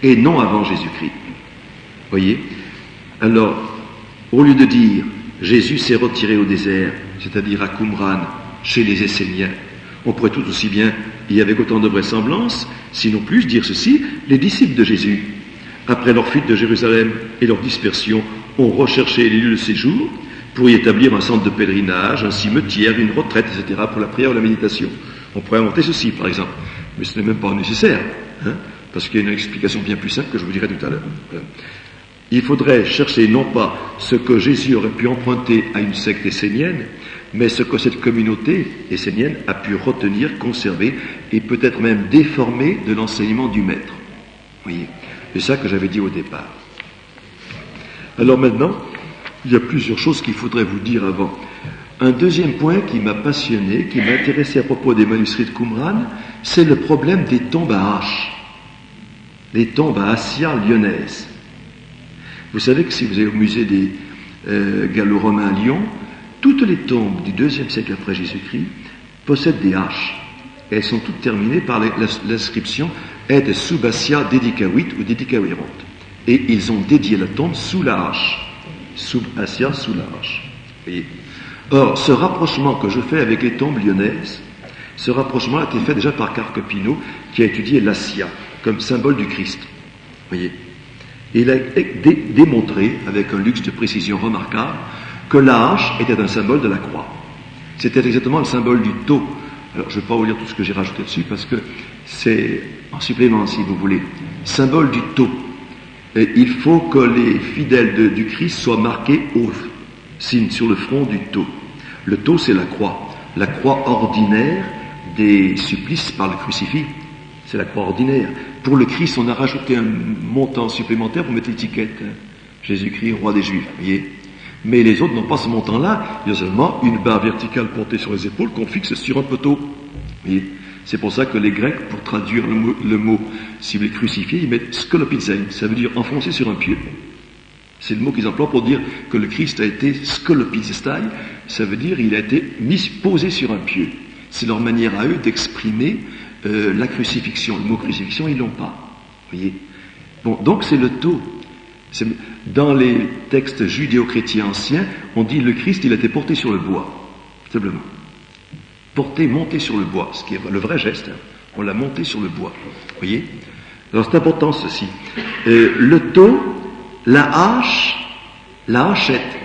et non avant Jésus-Christ. Vous voyez ? Alors, au lieu de dire Jésus s'est retiré au désert, c'est-à-dire à Qumran, chez les Esséniens, on pourrait tout aussi bien, et avec autant de vraisemblance, sinon plus, dire ceci, les disciples de Jésus, après leur fuite de Jérusalem et leur dispersion, ont recherché les lieux de séjour pour y établir un centre de pèlerinage, un cimetière, une retraite, etc., pour la prière ou la méditation. On pourrait inventer ceci, par exemple, mais ce n'est même pas nécessaire, parce qu'il y a une explication bien plus simple que je vous dirai tout à l'heure. Voilà. Il faudrait chercher non pas ce que Jésus aurait pu emprunter à une secte essénienne, mais ce que cette communauté essénienne a pu retenir, conserver et peut-être même déformer de l'enseignement du maître. Vous voyez ? C'est ça que j'avais dit au départ. Alors maintenant, il y a plusieurs choses qu'il faudrait vous dire avant. Un deuxième point qui m'a passionné, qui m'a intéressé à propos des manuscrits de Qumran, c'est le problème des tombes à hache. Les tombes à Assia lyonnaises. Vous savez que si vous allez au musée des Gallo-Romains à Lyon, toutes les tombes du IIe siècle après Jésus-Christ possèdent des haches. Et elles sont toutes terminées par l'inscription et sub Assia dedicavit ou dedicaverunt. Et ils ont dédié la tombe sous la hache. Sub Assia, sous la hache. Voyez. Or, ce rapprochement que je fais avec les tombes lyonnaises, ce rapprochement a été fait déjà par Carcopino, qui a étudié l'Assia comme symbole du Christ. Voyez. Et il a démontré, avec un luxe de précision remarquable, que la hache était un symbole de la croix. C'était exactement le symbole du tau. Alors, je ne vais pas vous lire tout ce que j'ai rajouté dessus, parce que c'est en supplément, si vous voulez. Symbole du tau. Et il faut que les fidèles du Christ soient marqués au signe sur le front du tau. Le tau, c'est la croix ordinaire des supplices par le crucifix. C'est la croix ordinaire. Pour le Christ, on a rajouté un montant supplémentaire pour mettre l'étiquette. Jésus-Christ, roi des Juifs, voyez. Mais les autres n'ont pas ce montant-là. Il y a seulement une barre verticale portée sur les épaules qu'on fixe sur un poteau. Voyez. C'est pour ça que les Grecs, pour traduire le mot si vous voulez crucifié, ils mettent skolopizei. Ça veut dire enfoncé sur un pieu. C'est le mot qu'ils emploient pour dire que le Christ a été skolopizestai. Ça veut dire il a été posé sur un pieu. C'est leur manière à eux d'exprimer la crucifixion. Le mot crucifixion, ils l'ont pas. Voyez. Bon, donc c'est le tau. Dans les textes judéo-chrétiens anciens, on dit le Christ, il a été porté sur le bois, simplement. Monté sur le bois, ce qui est le vrai geste. Hein. On l'a monté sur le bois. Voyez. Alors c'est important ceci. Le tau, la hachette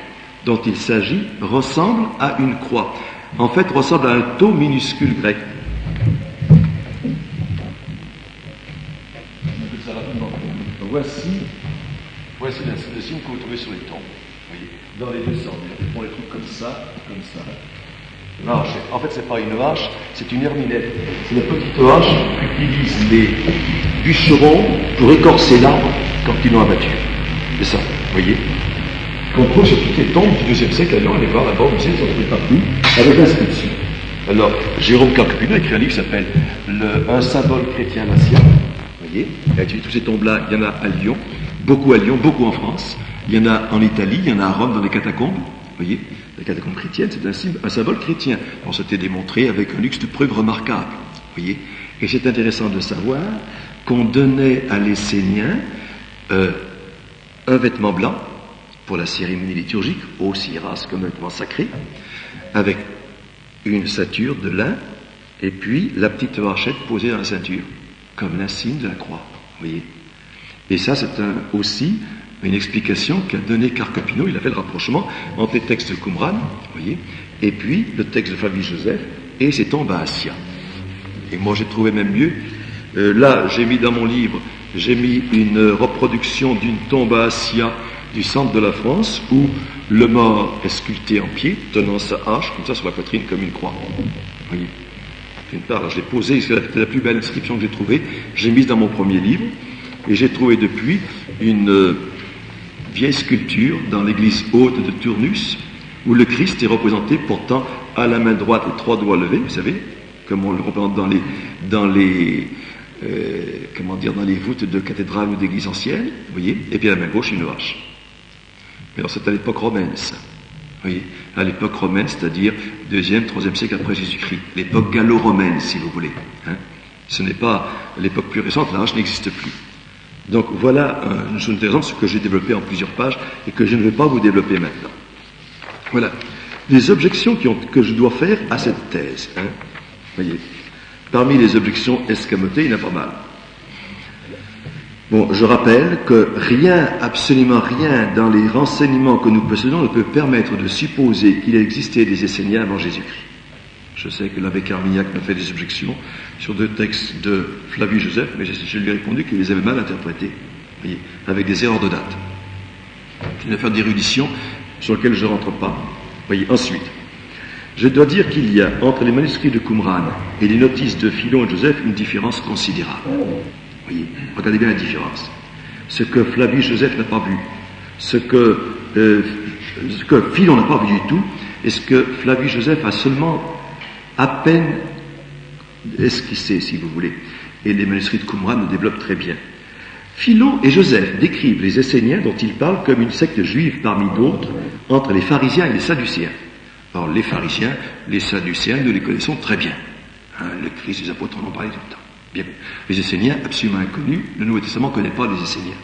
dont il s'agit ressemble à une croix. En fait, ressemble à un tau minuscule grec. Voici le signe que vous trouvez sur les tombes. Voyez, dans les deux sens. Ils font les trucs comme ça, comme ça. L'hache. En fait, c'est pas une hache, c'est une herminette. C'est la petite hache qu'utilisent les bûcherons pour écorcer l'arbre quand ils l'ont abattu. C'est ça, voyez. Qu'on trouve sur toutes les tombes du IIe siècle. Alors, allez voir là-bas, vous savez, ils ont trouvé partout, avec l'inscription. Alors, Jérôme Carcopino a écrit un livre qui s'appelle Un symbole chrétien ancien. Voyez, il a étudié toutes ces tombes-là. Il y en a à Lyon, beaucoup en France. Il y en a en Italie, il y en a à Rome dans les catacombes. Voyez, les catacombes chrétiennes, c'est un symbole chrétien. On s'était démontré avec un luxe de preuves remarquable. Voyez, et c'est intéressant de savoir qu'on donnait à l'Essénien un vêtement blanc pour la cérémonie liturgique, aussi race comme un vêtement sacré, avec une ceinture de lin, et puis la petite hachette posée dans la ceinture, comme l'insigne de la croix. Voyez. Et ça, c'est aussi une explication qu'a donné Carcopino. Il a fait le rapprochement entre les textes de Qumran, voyez, et puis le texte de Flavius Joseph et ses tombes à Assia. Et moi, j'ai trouvé même mieux. Là, j'ai mis dans mon livre, j'ai mis une reproduction d'une tombe à Assia du centre de la France où le mort est sculpté en pied, tenant sa hache, comme ça, sur la poitrine, comme une croix. Voyez. D'une part, je l'ai posée, c'est la plus belle inscription que j'ai trouvée. J'ai mise dans mon premier livre, et j'ai trouvé depuis une vieille sculpture dans l'église haute de Turnus, où le Christ est représenté portant à la main droite les trois doigts levés, vous savez, comme on le représente dans les voûtes de cathédrales ou d'églises anciennes, vous voyez, et puis à la main gauche une hache. Mais alors c'est à l'époque romaine, ça. Vous voyez, à l'époque romaine, c'est-à-dire 2e, 3e siècle après Jésus-Christ, l'époque gallo-romaine, si vous voulez. Hein. Ce n'est pas l'époque plus récente, la hache n'existe plus. Donc voilà une chose intéressante, ce que j'ai développé en plusieurs pages et que je ne vais pas vous développer maintenant. Voilà. Les objections que je dois faire à cette thèse. Hein. Voyez. Parmi les objections escamotées, il y en a pas mal. Bon, je rappelle que absolument rien dans les renseignements que nous possédons ne peut permettre de supposer qu'il existait des Esséniens avant Jésus-Christ. Je sais que l'abbé Carmignac m'a fait des objections sur 2 textes de Flavius Joseph, mais je lui ai répondu qu'il les avait mal interprétés, voyez, avec des erreurs de date. C'est une affaire d'érudition sur laquelle je ne rentre pas. Voyez, ensuite, je dois dire qu'il y a entre les manuscrits de Qumran et les notices de Philon et Joseph une différence considérable. Voyez, regardez bien la différence. Ce que Flavius Joseph n'a pas vu, ce que Philon n'a pas vu du tout, et ce que Flavius Joseph a seulement à peine esquissé, si vous voulez. Et les manuscrits de Qumran le développent très bien. Philon et Joseph décrivent les Esséniens dont ils parlent comme une secte juive parmi d'autres entre les pharisiens et les sadducéens. Alors les pharisiens, les sadducéens, nous les connaissons très bien. Hein, le Christ et les apôtres en ont parlé tout le temps. Bien. Les Esséniens, absolument inconnus, le Nouveau Testament ne connaît pas les Esséniens.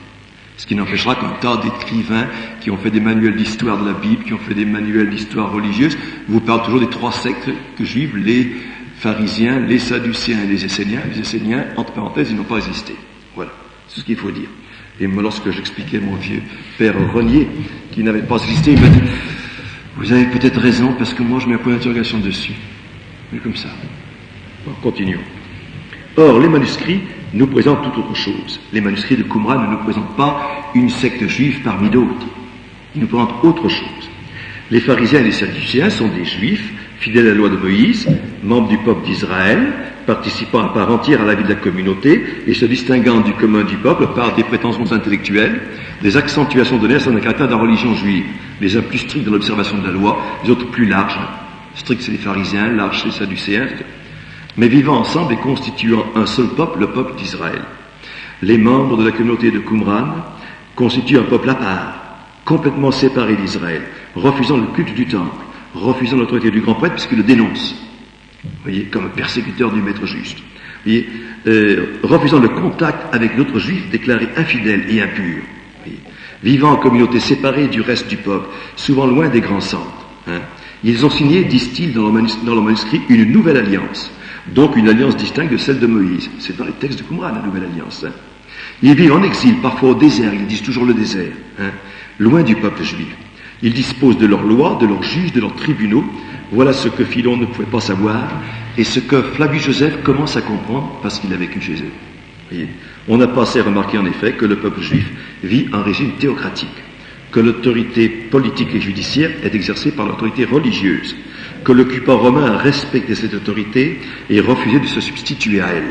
Ce qui n'empêchera qu'un tas d'écrivains qui ont fait des manuels d'histoire de la Bible, qui ont fait des manuels d'histoire religieuse, vous parlent toujours des 3 sectes juives, les pharisiens, les sadducéens et les Esséniens. Les Esséniens, entre parenthèses, ils n'ont pas existé. Voilà, c'est ce qu'il faut dire. Et moi, lorsque j'expliquais mon vieux père Renier, qui n'avait pas existé, il m'a dit « Vous avez peut-être raison, parce que moi, je mets un point d'interrogation dessus. » Mais comme ça. Bon, continuons. Or, les manuscrits nous présentent tout autre chose. Les manuscrits de Qumran ne nous présentent pas une secte juive parmi d'autres. Ils nous présentent autre chose. Les pharisiens et les sadducéens sont des juifs, fidèles à la loi de Moïse, membres du peuple d'Israël, participant à part entière à la vie de la communauté et se distinguant du commun du peuple par des prétentions intellectuelles, des accentuations données à son caractère de la religion juive, les uns plus stricts dans l'observation de la loi, les autres plus larges. Stricts, c'est les pharisiens, larges, c'est les sadducéens, mais vivant ensemble et constituant un seul peuple, le peuple d'Israël. Les membres de la communauté de Qumran constituent un peuple à part, complètement séparé d'Israël, refusant le culte du temple, refusant l'autorité du grand prêtre puisqu'il le dénonce, vous voyez, comme persécuteur du maître juste, vous voyez, refusant le contact avec d'autres juifs déclarés infidèles et impurs, vous voyez, vivant en communauté séparée du reste du peuple, souvent loin des grands centres. Ils ont signé, disent-ils dans leur manuscrit, une nouvelle alliance, donc une alliance distincte de celle de Moïse. C'est dans les textes de Qumran, la nouvelle alliance. Ils vivent en exil, parfois au désert, ils disent toujours le désert, loin du peuple juif. Ils disposent de leurs lois, de leurs juges, de leurs tribunaux. Voilà ce que Philon ne pouvait pas savoir et ce que Flavius Joseph commence à comprendre parce qu'il a vécu chez eux. Voyez, on a passé à remarquer en effet que le peuple juif vit un régime théocratique, que l'autorité politique et judiciaire est exercée par l'autorité religieuse, que l'occupant romain a respecté cette autorité et refusé de se substituer à elle.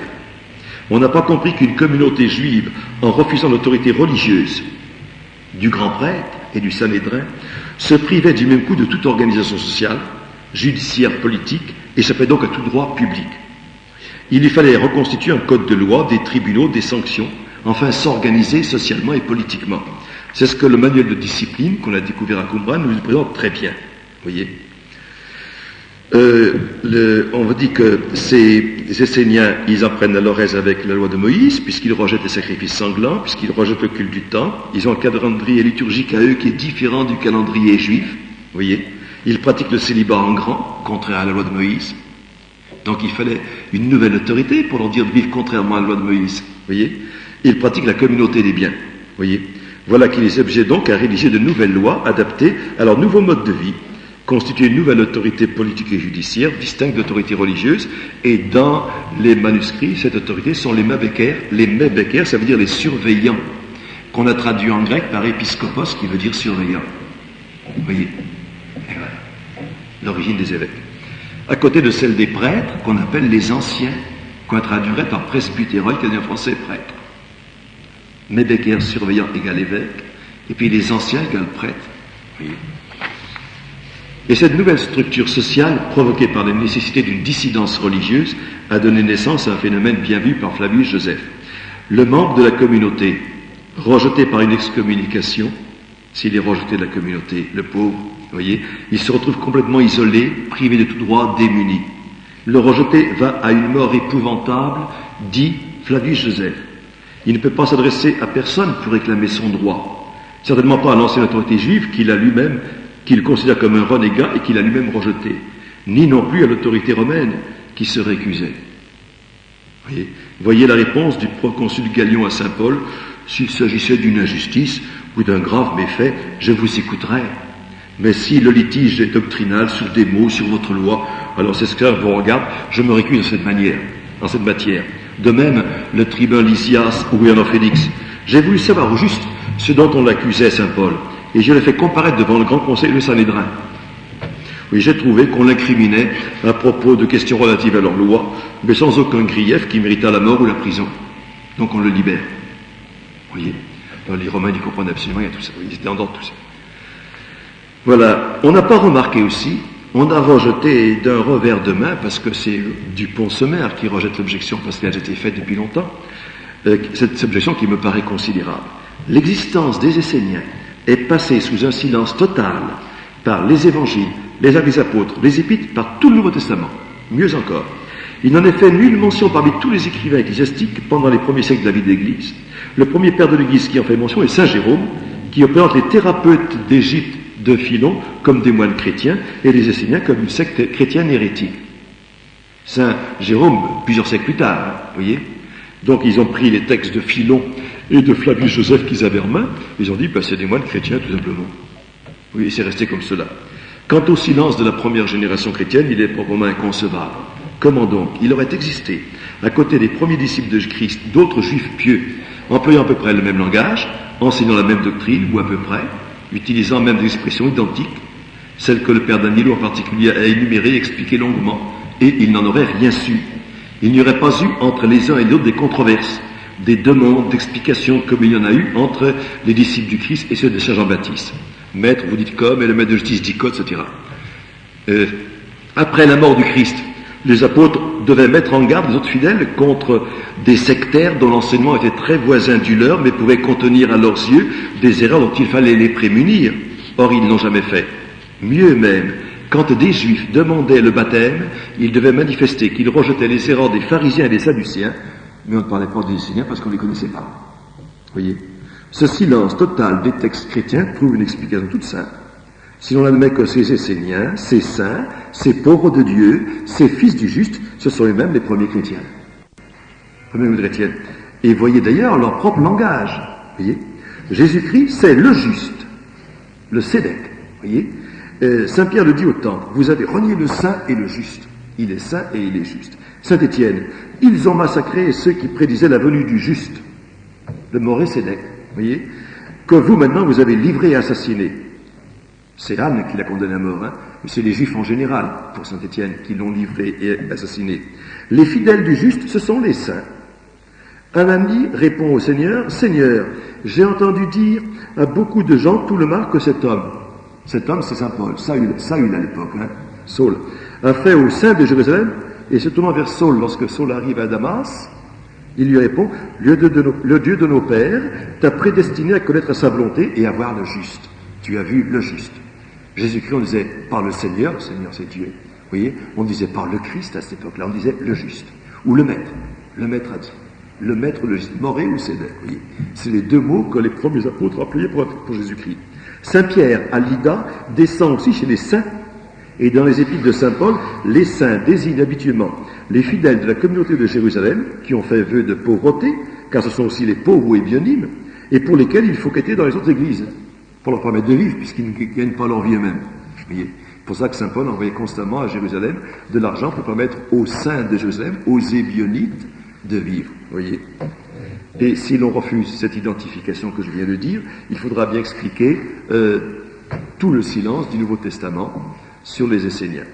On n'a pas compris qu'une communauté juive, en refusant l'autorité religieuse du grand prêtre et du Sanhédrin, se privait du même coup de toute organisation sociale, judiciaire, politique, et s'appelait donc à tout droit public. Il lui fallait reconstituer un code de loi, des tribunaux, des sanctions, enfin s'organiser socialement et politiquement. C'est ce que le manuel de discipline qu'on a découvert à Qumran nous présente très bien. Vous voyez, on vous dit que ces Esséniens, ils apprennent à leur aise avec la loi de Moïse, puisqu'ils rejettent les sacrifices sanglants, puisqu'ils rejettent le culte du temple. Ils ont un calendrier liturgique à eux qui est différent du calendrier juif. Vous voyez, ils pratiquent le célibat en grand, contraire à la loi de Moïse. Donc il fallait une nouvelle autorité pour leur dire de vivre contrairement à la loi de Moïse. Vous voyez, ils pratiquent la communauté des biens. Vous voyez, voilà qui les obligeait donc à rédiger de nouvelles lois adaptées à leur nouveau mode de vie, constituer une nouvelle autorité politique et judiciaire, distincte de l'autorité religieuse, et dans les manuscrits, cette autorité sont les mabékers. Les mabékers, ça veut dire les surveillants, qu'on a traduit en grec par épiscopos, qui veut dire surveillant. Vous voyez, voilà l'origine des évêques. À côté de celle des prêtres, qu'on appelle les anciens, qu'on traduirait par presbytéroi, qui veut dire en français prêtre. Mabékers, surveillant égale évêque, et puis les anciens égale prêtre. Vous voyez. Et cette nouvelle structure sociale, provoquée par la nécessité d'une dissidence religieuse, a donné naissance à un phénomène bien vu par Flavius Joseph. Le membre de la communauté, rejeté par une excommunication, s'il est rejeté de la communauté, le pauvre, vous voyez, il se retrouve complètement isolé, privé de tout droit, démuni. Le rejeté va à une mort épouvantable, dit Flavius Joseph. Il ne peut pas s'adresser à personne pour réclamer son droit. Certainement pas à l'ancienne autorité juive qu'il considère comme un renégat et qu'il a lui-même rejeté, ni non plus à l'autorité romaine qui se récusait. Voyez la réponse du proconsul Gallion à saint Paul: s'il s'agissait d'une injustice ou d'un grave méfait, je vous écouterais. Mais si le litige est doctrinal sur des mots, sur votre loi, alors ces esclaves vous regardent, je me récuse en cette matière. De même, le tribun Lysias ou Gouverneur Félix, j'ai voulu savoir au juste ce dont on l'accusait, saint Paul, et je l'ai fait comparaître devant le grand conseil de Sanhédrin. Oui, j'ai trouvé qu'on l'incriminait à propos de questions relatives à leur loi, mais sans aucun grief qui méritât la mort ou la prison. Donc on le libère. Vous voyez, les Romains n'y comprennent absolument rien à tout ça. Ils étaient en dehors de tout ça. Voilà. On n'a pas remarqué aussi, on a rejeté d'un revers de main, parce que c'est Dupont-Semer qui rejette l'objection parce qu'elle a été faite depuis longtemps, cette objection qui me paraît considérable. L'existence des Esséniens est passée sous un silence total par les évangiles, les actes des apôtres, les épîtres, par tout le Nouveau Testament. Mieux encore, il n'en est fait nulle mention parmi tous les écrivains ecclésiastiques pendant les premiers siècles de la vie de l'Église. Le premier père de l'Église qui en fait mention est saint Jérôme, qui représente les thérapeutes d'Égypte de Philon comme des moines chrétiens et les Esséniens comme une secte chrétienne hérétique. Saint Jérôme, plusieurs siècles plus tard, vous voyez. Donc ils ont pris les textes de Philon et de Flavius Joseph qu'ils avaient en main, ils ont dit, c'est des moines chrétiens tout simplement. Oui, c'est resté comme cela. Quant au silence de la première génération chrétienne, il est proprement inconcevable. Comment donc? Il aurait existé, à côté des premiers disciples de Christ, d'autres juifs pieux, employant à peu près le même langage, enseignant la même doctrine, ou à peu près, utilisant même des expressions identiques, celles que le père Danilo en particulier a énumérées et expliquées longuement, et il n'en aurait rien su. Il n'y aurait pas eu entre les uns et les autres des controverses, des demandes d'explications comme il y en a eu entre les disciples du Christ et ceux de Saint Jean-Baptiste. Maître, vous dites comme, et le maître de justice dit quoi, etc. Après la mort du Christ, les apôtres devaient mettre en garde les autres fidèles contre des sectaires dont l'enseignement était très voisin du leur, mais pouvait contenir à leurs yeux des erreurs dont il fallait les prémunir. Or, ils ne l'ont jamais fait. Mieux même, quand des Juifs demandaient le baptême, ils devaient manifester qu'ils rejetaient les erreurs des pharisiens et des sadducéens, mais on ne parlait pas des Esséniens parce qu'on ne les connaissait pas. Voyez, ce silence total des textes chrétiens trouve une explication toute simple. Si l'on admet que ces Esséniens, ces saints, ces pauvres de Dieu, ces fils du juste, ce sont eux-mêmes les premiers chrétiens. Et voyez d'ailleurs leur propre langage. Voyez, Jésus-Christ, c'est le juste, le Sédèque. Voyez, Saint Pierre le dit au temple, vous avez renié le saint et le juste. Il est saint et il est juste. Saint Étienne, ils ont massacré ceux qui prédisaient la venue du juste, le Moré Sédèque. Voyez, que vous maintenant vous avez livré et assassiné. C'est Anne qui l'a condamné à mort, mais c'est les Juifs en général, pour Saint Étienne, qui l'ont livré et assassiné. Les fidèles du juste, ce sont les saints. Un ami répond au Seigneur, Seigneur, j'ai entendu dire à beaucoup de gens tout le mal que cet homme, c'est Saint Paul, Saül à l'époque, Saul, a fait au sein de Jérusalem, et se tournant vers Saul, lorsque Saul arrive à Damas, il lui répond, le Dieu de nos pères t'a prédestiné à connaître sa volonté et à voir le juste. Tu as vu le juste. Jésus-Christ, on disait par le Seigneur c'est Dieu. Vous voyez, on disait par le Christ à cette époque-là, on disait le juste. Ou le maître. Le maître a dit. Le maître, le juste. Moré ou Sédèque. Vous voyez, c'est les deux mots que les premiers apôtres employaient pour Jésus-Christ. Saint Pierre à Lydda descend aussi chez les saints. Et dans les épîtres de Saint Paul, les saints désignent habituellement les fidèles de la communauté de Jérusalem qui ont fait vœu de pauvreté, car ce sont aussi les pauvres ou ébionymes, et pour lesquels il faut quitter dans les autres églises, pour leur permettre de vivre, puisqu'ils ne gagnent pas leur vie eux-mêmes. C'est pour ça que Saint Paul envoyait constamment à Jérusalem de l'argent pour permettre aux saints de Jérusalem, aux ébionites, de vivre. Voyez. Et si l'on refuse cette identification que je viens de dire, il faudra bien expliquer tout le silence du Nouveau Testament sur les Esséniens.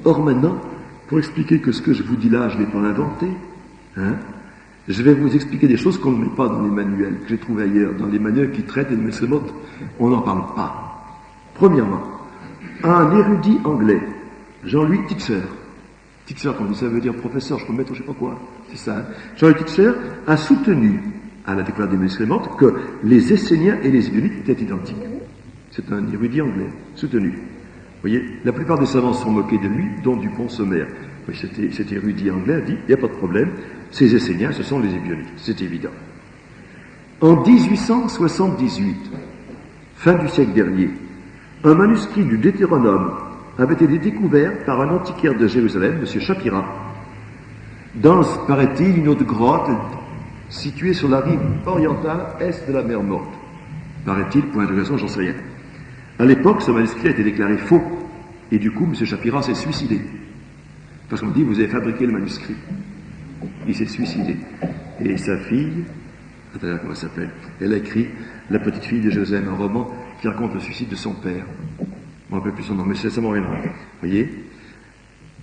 Or maintenant, pour expliquer que ce que je vous dis là, je ne l'ai pas inventé, je vais vous expliquer des choses qu'on ne met pas dans les manuels, que j'ai trouvés ailleurs, dans les manuels qui traitent les Messémot, on n'en parle pas. Premièrement, un érudit anglais, Jean-Louis Titcher, comme ça veut dire professeur, je peux mettre je ne sais pas quoi, c'est ça. Jean-Louis Titcher a soutenu, à la découverte des Messémot, que les Esséniens et les Ébionites étaient identiques. C'est un érudit anglais, soutenu. Vous voyez, la plupart des savants se sont moqués de lui, dont Dupont-Sommer. Oui, cet érudit anglais a dit, il n'y a pas de problème, ces Esséniens, ce sont les Ébionites, c'est évident. En 1878, fin du siècle dernier, un manuscrit du Deutéronome avait été découvert par un antiquaire de Jérusalem, M. Shapira, dans, paraît-il, une autre grotte située sur la rive orientale est de la mer Morte. Paraît-il, point d'interrogation, j'en sais rien. À l'époque, ce manuscrit a été déclaré faux, et du coup, M. Shapira s'est suicidé. Parce qu'on dit, vous avez fabriqué le manuscrit. Il s'est suicidé. Et sa fille, comment elle s'appelle? Elle a écrit La petite fille de Jérusalem, un roman qui raconte le suicide de son père. Je ne me rappelle plus son nom, mais c'est ça m'en reviendra. Vous voyez?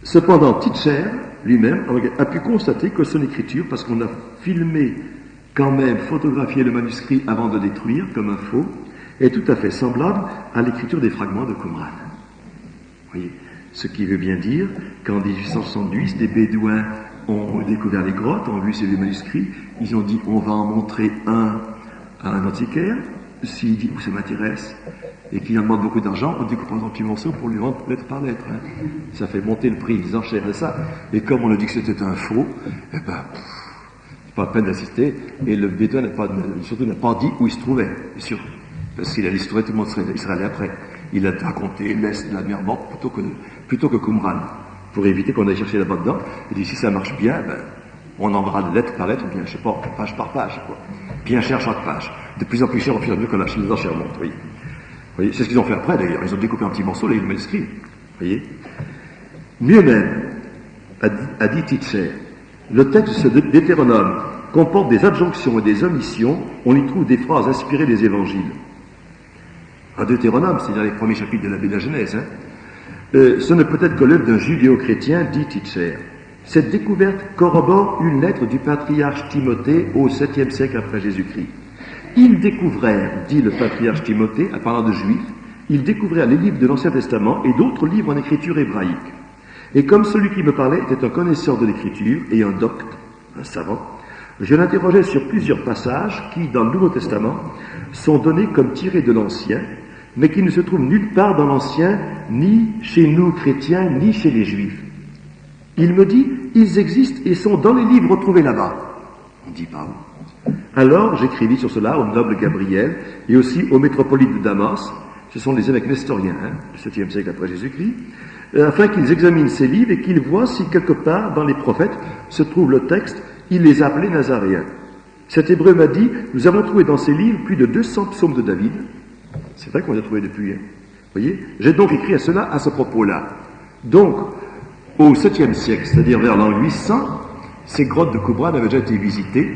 Cependant, Titcher, lui-même, a pu constater que son écriture, parce qu'on a filmé, quand même, photographié le manuscrit avant de détruire, comme un faux, est tout à fait semblable à l'écriture des fragments de Qumran. Vous voyez? Ce qui veut bien dire qu'en 1870, des Bédouins ont découvert les grottes, ont vu ces manuscrits, ils ont dit on va en montrer un à un antiquaire, s'il dit ça m'intéresse, et qu'il en demande beaucoup d'argent, on découpe un petit morceau pour lui vendre lettre par lettre. Ça fait monter le prix, les enchères et ça. Et comme on a dit que c'était un faux, eh ben, c'est pas la peine d'assister, et le Bédouin surtout n'a pas dit où il se trouvait, bien sûr. Parce qu'il allait se trouver, tout le monde serait allé après. Il a raconté l'Est de la mer Morte plutôt que Qumran, pour éviter qu'on aille chercher là-bas dedans. Il dit, si ça marche bien, ben, On enverra de lettre par lettre, ou bien, je sais pas, page par page, quoi. Bien cher chaque page. De plus en plus cher, au fur et à mesure que les enchères montent, oui. Vous voyez, c'est ce qu'ils ont fait après, d'ailleurs. Ils ont découpé un petit morceau, et ils le manuscrit. Vous voyez. Mieux même, a dit Titcher, le texte de Deutéronome comporte des adjonctions et des omissions, on y trouve des phrases inspirées des évangiles. Un Deutéronome, c'est-à-dire les premiers chapitres de la Genèse, hein. Ce ne peut être que l'œuvre d'un judéo-chrétien, dit Titcher. Cette découverte corrobore une lettre du patriarche Timothée au 7e siècle après Jésus-Christ. Ils découvrèrent, dit le patriarche Timothée, en parlant de Juifs, ils découvrirent les livres de l'Ancien Testament et d'autres livres en écriture hébraïque. Et comme celui qui me parlait était un connaisseur de l'écriture et un docte, un savant, je l'interrogeais sur plusieurs passages qui, dans le Nouveau Testament, sont donnés comme tirés de l'Ancien, mais qui ne se trouvent nulle part dans l'Ancien, ni chez nous chrétiens, ni chez les Juifs. Il me dit, ils existent et sont dans les livres retrouvés là-bas. On dit pas où. Alors j'écrivis sur cela au noble Gabriel et aussi au métropolite de Damas, ce sont les évêques nestoriens, du 7e siècle après Jésus-Christ, afin qu'ils examinent ces livres et qu'ils voient si quelque part dans les prophètes se trouve le texte, il les appelait Nazaréens. Cet hébreu m'a dit, nous avons trouvé dans ces livres plus de 200 psaumes de David. C'est vrai qu'on les a trouvés depuis. Vous voyez, j'ai donc écrit à cela, à ce propos-là. Donc, au 7e siècle, c'est-à-dire vers l'an 800, ces grottes de Qumran avaient déjà été visitées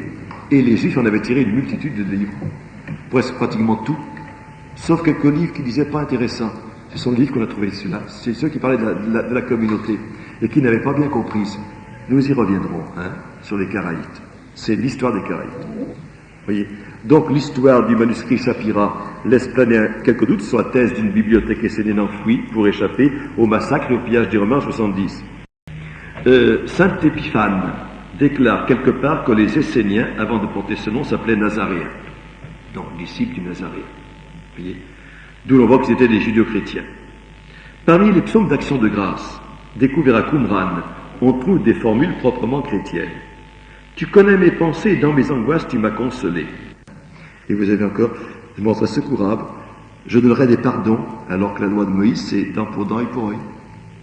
et les Juifs en avaient tiré une multitude de livres. Presque pratiquement tout, sauf quelques livres qui disaient pas intéressants. Ce sont les livres qu'on a trouvés là. C'est ceux qui parlaient de la communauté et qui n'avaient pas bien compris. Nous y reviendrons, sur les Karaïtes. C'est l'histoire des Karaïtes. Voyez. Donc l'histoire du manuscrit Shapira laisse planer quelques doutes sur la thèse d'une bibliothèque essénienne enfouie pour échapper au massacre et au pillage des Romains en 70. Saint Épiphane déclare quelque part que les Esséniens, avant de porter ce nom, s'appelaient Nazaréens. Donc, disciples du Nazaréen. Voyez. D'où l'on voit qu'ils étaient des judéo-chrétiens. Parmi les psaumes d'action de grâce, découverts à Qumran, on trouve des formules proprement chrétiennes. Tu connais mes pensées et dans mes angoisses tu m'as consolé. Et vous avez encore, je montre secourable, je donnerai des pardons, alors que la loi de Moïse, c'est dent pour dent et pour œil.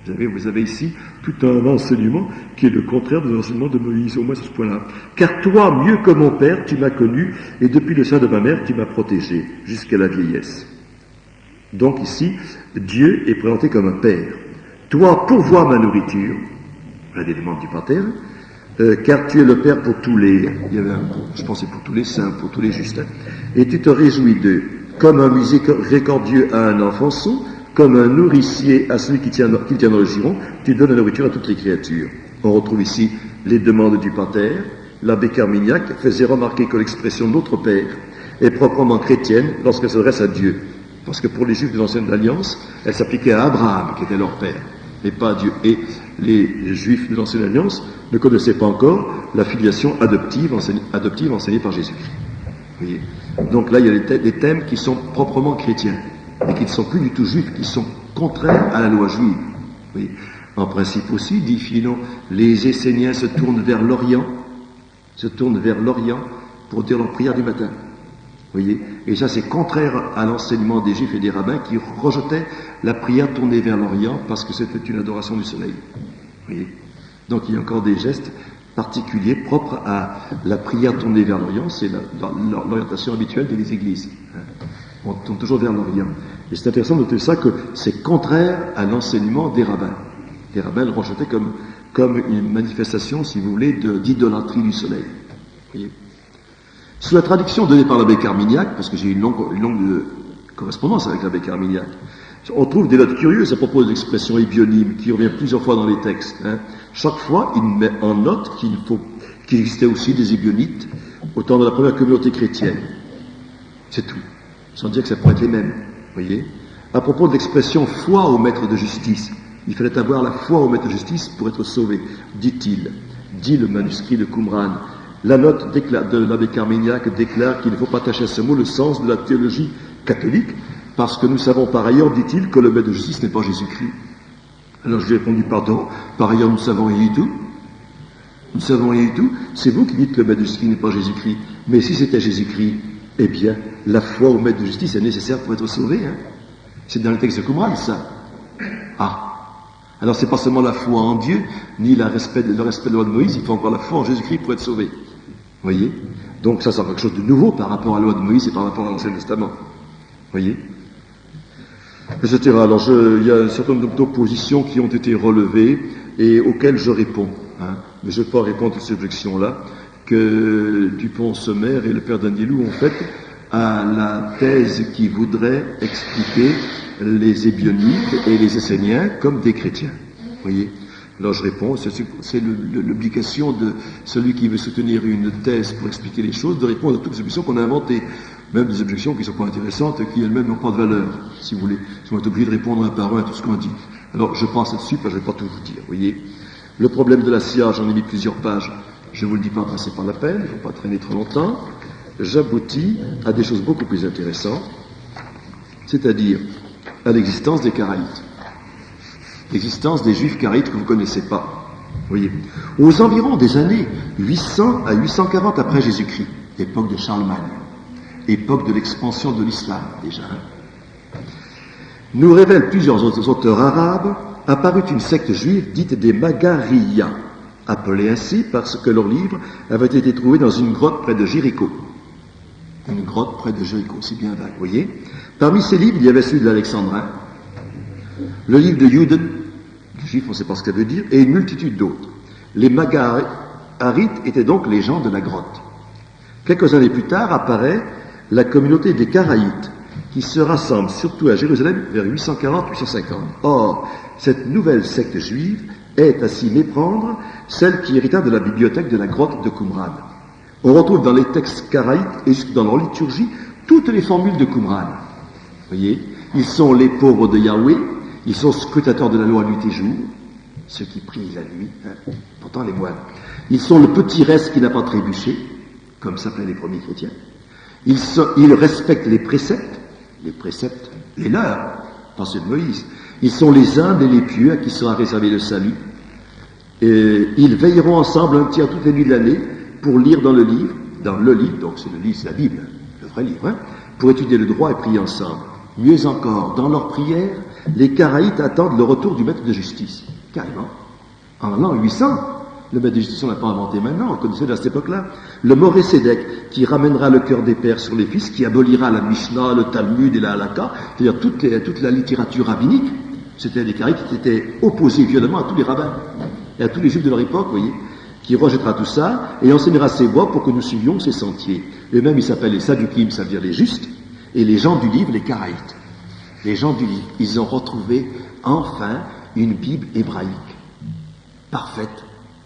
Vous avez ici tout un enseignement qui est le contraire de l'enseignement de Moïse, au moins sur ce point-là. Car toi, mieux que mon père, tu m'as connu, et depuis le sein de ma mère, tu m'as protégé, jusqu'à la vieillesse. Donc ici, Dieu est présenté comme un père. Toi, pourvois ma nourriture, voilà des demandes du pater, car tu es le Père pour tous les, il y avait je pensais pour tous les saints, pour tous les justes, et tu te réjouis d'eux, comme un miséricordieux à un enfant son, comme un nourricier à celui qui tient dans le giron, tu donnes la nourriture à toutes les créatures. On retrouve ici les demandes du pater. L'abbé Carmignac faisait remarquer que l'expression notre Père est proprement chrétienne lorsqu'elle s'adresse à Dieu. Parce que pour les Juifs de l'Ancienne Alliance, elle s'appliquait à Abraham, qui était leur père, et pas à Dieu. Et les Juifs de l'Ancienne Alliance ne connaissaient pas encore la filiation adoptive enseignée par Jésus-Christ. Vous voyez ? Donc là, il y a des thèmes qui sont proprement chrétiens, et qui ne sont plus du tout juifs, qui sont contraires à la loi juive. Vous voyez ? En principe aussi, dit Philon, les Esséniens se tournent vers l'Orient pour dire leur prière du matin. Vous voyez ? Et ça, c'est contraire à l'enseignement des Juifs et des rabbins qui rejetaient la prière tournée vers l'Orient parce que c'était une adoration du soleil. Vous voyez ? Donc il y a encore des gestes particuliers propres à la prière tournée vers l'Orient, c'est l'orientation habituelle des églises. On tourne toujours vers l'Orient. Et c'est intéressant de noter ça, que c'est contraire à l'enseignement des rabbins. Les rabbins le rejetaient comme une manifestation, si vous voulez, d'idolâtrie du soleil. Vous voyez ? Sous la traduction donnée par l'abbé Carmignac, parce que j'ai une longue correspondance avec l'abbé Carmignac, on trouve des notes curieuses à propos de l'expression ébionyme qui revient plusieurs fois dans les textes. Chaque fois, il met en note qu'il existait aussi des ébionites au temps de la première communauté chrétienne. C'est tout. Sans dire que ça pourrait être les mêmes. Voyez ? À propos de l'expression foi au maître de justice, il fallait avoir la foi au maître de justice pour être sauvé, dit-il. Dit le manuscrit de Qumran. La note de l'abbé Carmignac déclare qu'il ne faut pas attacher à ce mot le sens de la théologie catholique, parce que nous savons par ailleurs, dit-il, que le maître de justice n'est pas Jésus-Christ. Alors je lui ai répondu, pardon, par ailleurs nous savons rien du tout. Nous savons rien du tout. C'est vous qui dites que le maître de justice n'est pas Jésus-Christ. Mais si c'était Jésus-Christ, eh bien, la foi au maître de justice est nécessaire pour être sauvé. C'est dans le texte de Qumran, ça. Ah. Alors c'est pas seulement la foi en Dieu, ni le respect de la loi de Moïse, il faut encore la foi en Jésus-Christ pour être sauvé. Vous voyez? Donc ça, c'est quelque chose de nouveau par rapport à la loi de Moïse et par rapport à l'Ancien Testament. Vous voyez? Etc. Alors il y a un certain nombre d'oppositions qui ont été relevées et auxquelles je réponds. Mais je ne vais pas répondre à ces objections-là que Dupont-Sommer et le père Danielou ont faites à la thèse qui voudrait expliquer les Ébionites et les Esséniens comme des chrétiens. Vous voyez? Alors je réponds, c'est l'obligation de celui qui veut soutenir une thèse pour expliquer les choses, de répondre à toutes les objections qu'on a inventées, même des objections qui ne sont pas intéressantes et qui elles-mêmes n'ont pas de valeur, si vous voulez. Ils vont être obligés de répondre un par un à tout ce qu'on dit. Alors je pense là-dessus, parce que je ne vais pas tout vous dire, vous voyez. Le problème de la SIA, j'en ai mis plusieurs pages, je ne vous le dis pas, c'est pas la peine, il ne faut pas traîner trop longtemps. J'aboutis à des choses beaucoup plus intéressantes, c'est-à-dire à l'existence des Karaïtes. L'existence des Juifs Karaïtes que vous ne connaissez pas. Vous voyez, aux environs des années 800 à 840 après Jésus-Christ, époque de Charlemagne, époque de l'expansion de l'islam déjà, nous révèlent plusieurs autres auteurs arabes, apparut une secte juive dite des Magariyas, appelée ainsi parce que leurs livres avaient été trouvés dans une grotte près de Jéricho. Une grotte près de Jéricho, c'est bien vague, vous voyez. Parmi ces livres, il y avait celui de l'Alexandrin, le livre de Yuden, du juif, on ne sait pas ce que ça veut dire, et une multitude d'autres. Les Magarites étaient donc les gens de la grotte. Quelques années plus tard apparaît la communauté des Karaïtes, qui se rassemble surtout à Jérusalem vers 840-850. Or, cette nouvelle secte juive est à s'y méprendre celle qui hérita de la bibliothèque de la grotte de Qumran. On retrouve dans les textes karaïtes et jusque dans leur liturgie toutes les formules de Qumran. Vous voyez, ils sont les pauvres de Yahweh, ils sont scrutateurs de la loi nuit et jour, ceux qui prient la nuit, pourtant les moines. Ils sont le petit reste qui n'a pas trébuché, comme s'appelaient les premiers chrétiens. Ils respectent les préceptes, les leurs, pas ceux de Moïse. Ils sont les humbles et les pieux à qui sera réservé le salut. Et ils veilleront ensemble un tiers toutes les nuits de l'année pour lire dans le livre, donc c'est le livre, c'est la Bible, le vrai livre, pour étudier le droit et prier ensemble. Mieux encore, dans leurs prières, les Karaïtes attendent le retour du maître de justice. Carrément. En l'an 800, le maître de justice, on ne l'a pas inventé maintenant, on le connaissait à cette époque-là. Le Moré Sédek, qui ramènera le cœur des pères sur les fils, qui abolira la Mishnah, le Talmud et la Halakha, c'est-à-dire toute la littérature rabbinique. C'était des Karaïtes qui étaient opposés violemment à tous les rabbins et à tous les juifs de leur époque, vous voyez, qui rejettera tout ça et enseignera ses voies pour que nous suivions ses sentiers. Eux-mêmes, ils s'appellent les Saddukim, ça veut dire les justes, et les gens du livre, les Karaïtes. Les gens du livre, ils ont retrouvé enfin une Bible hébraïque, parfaite,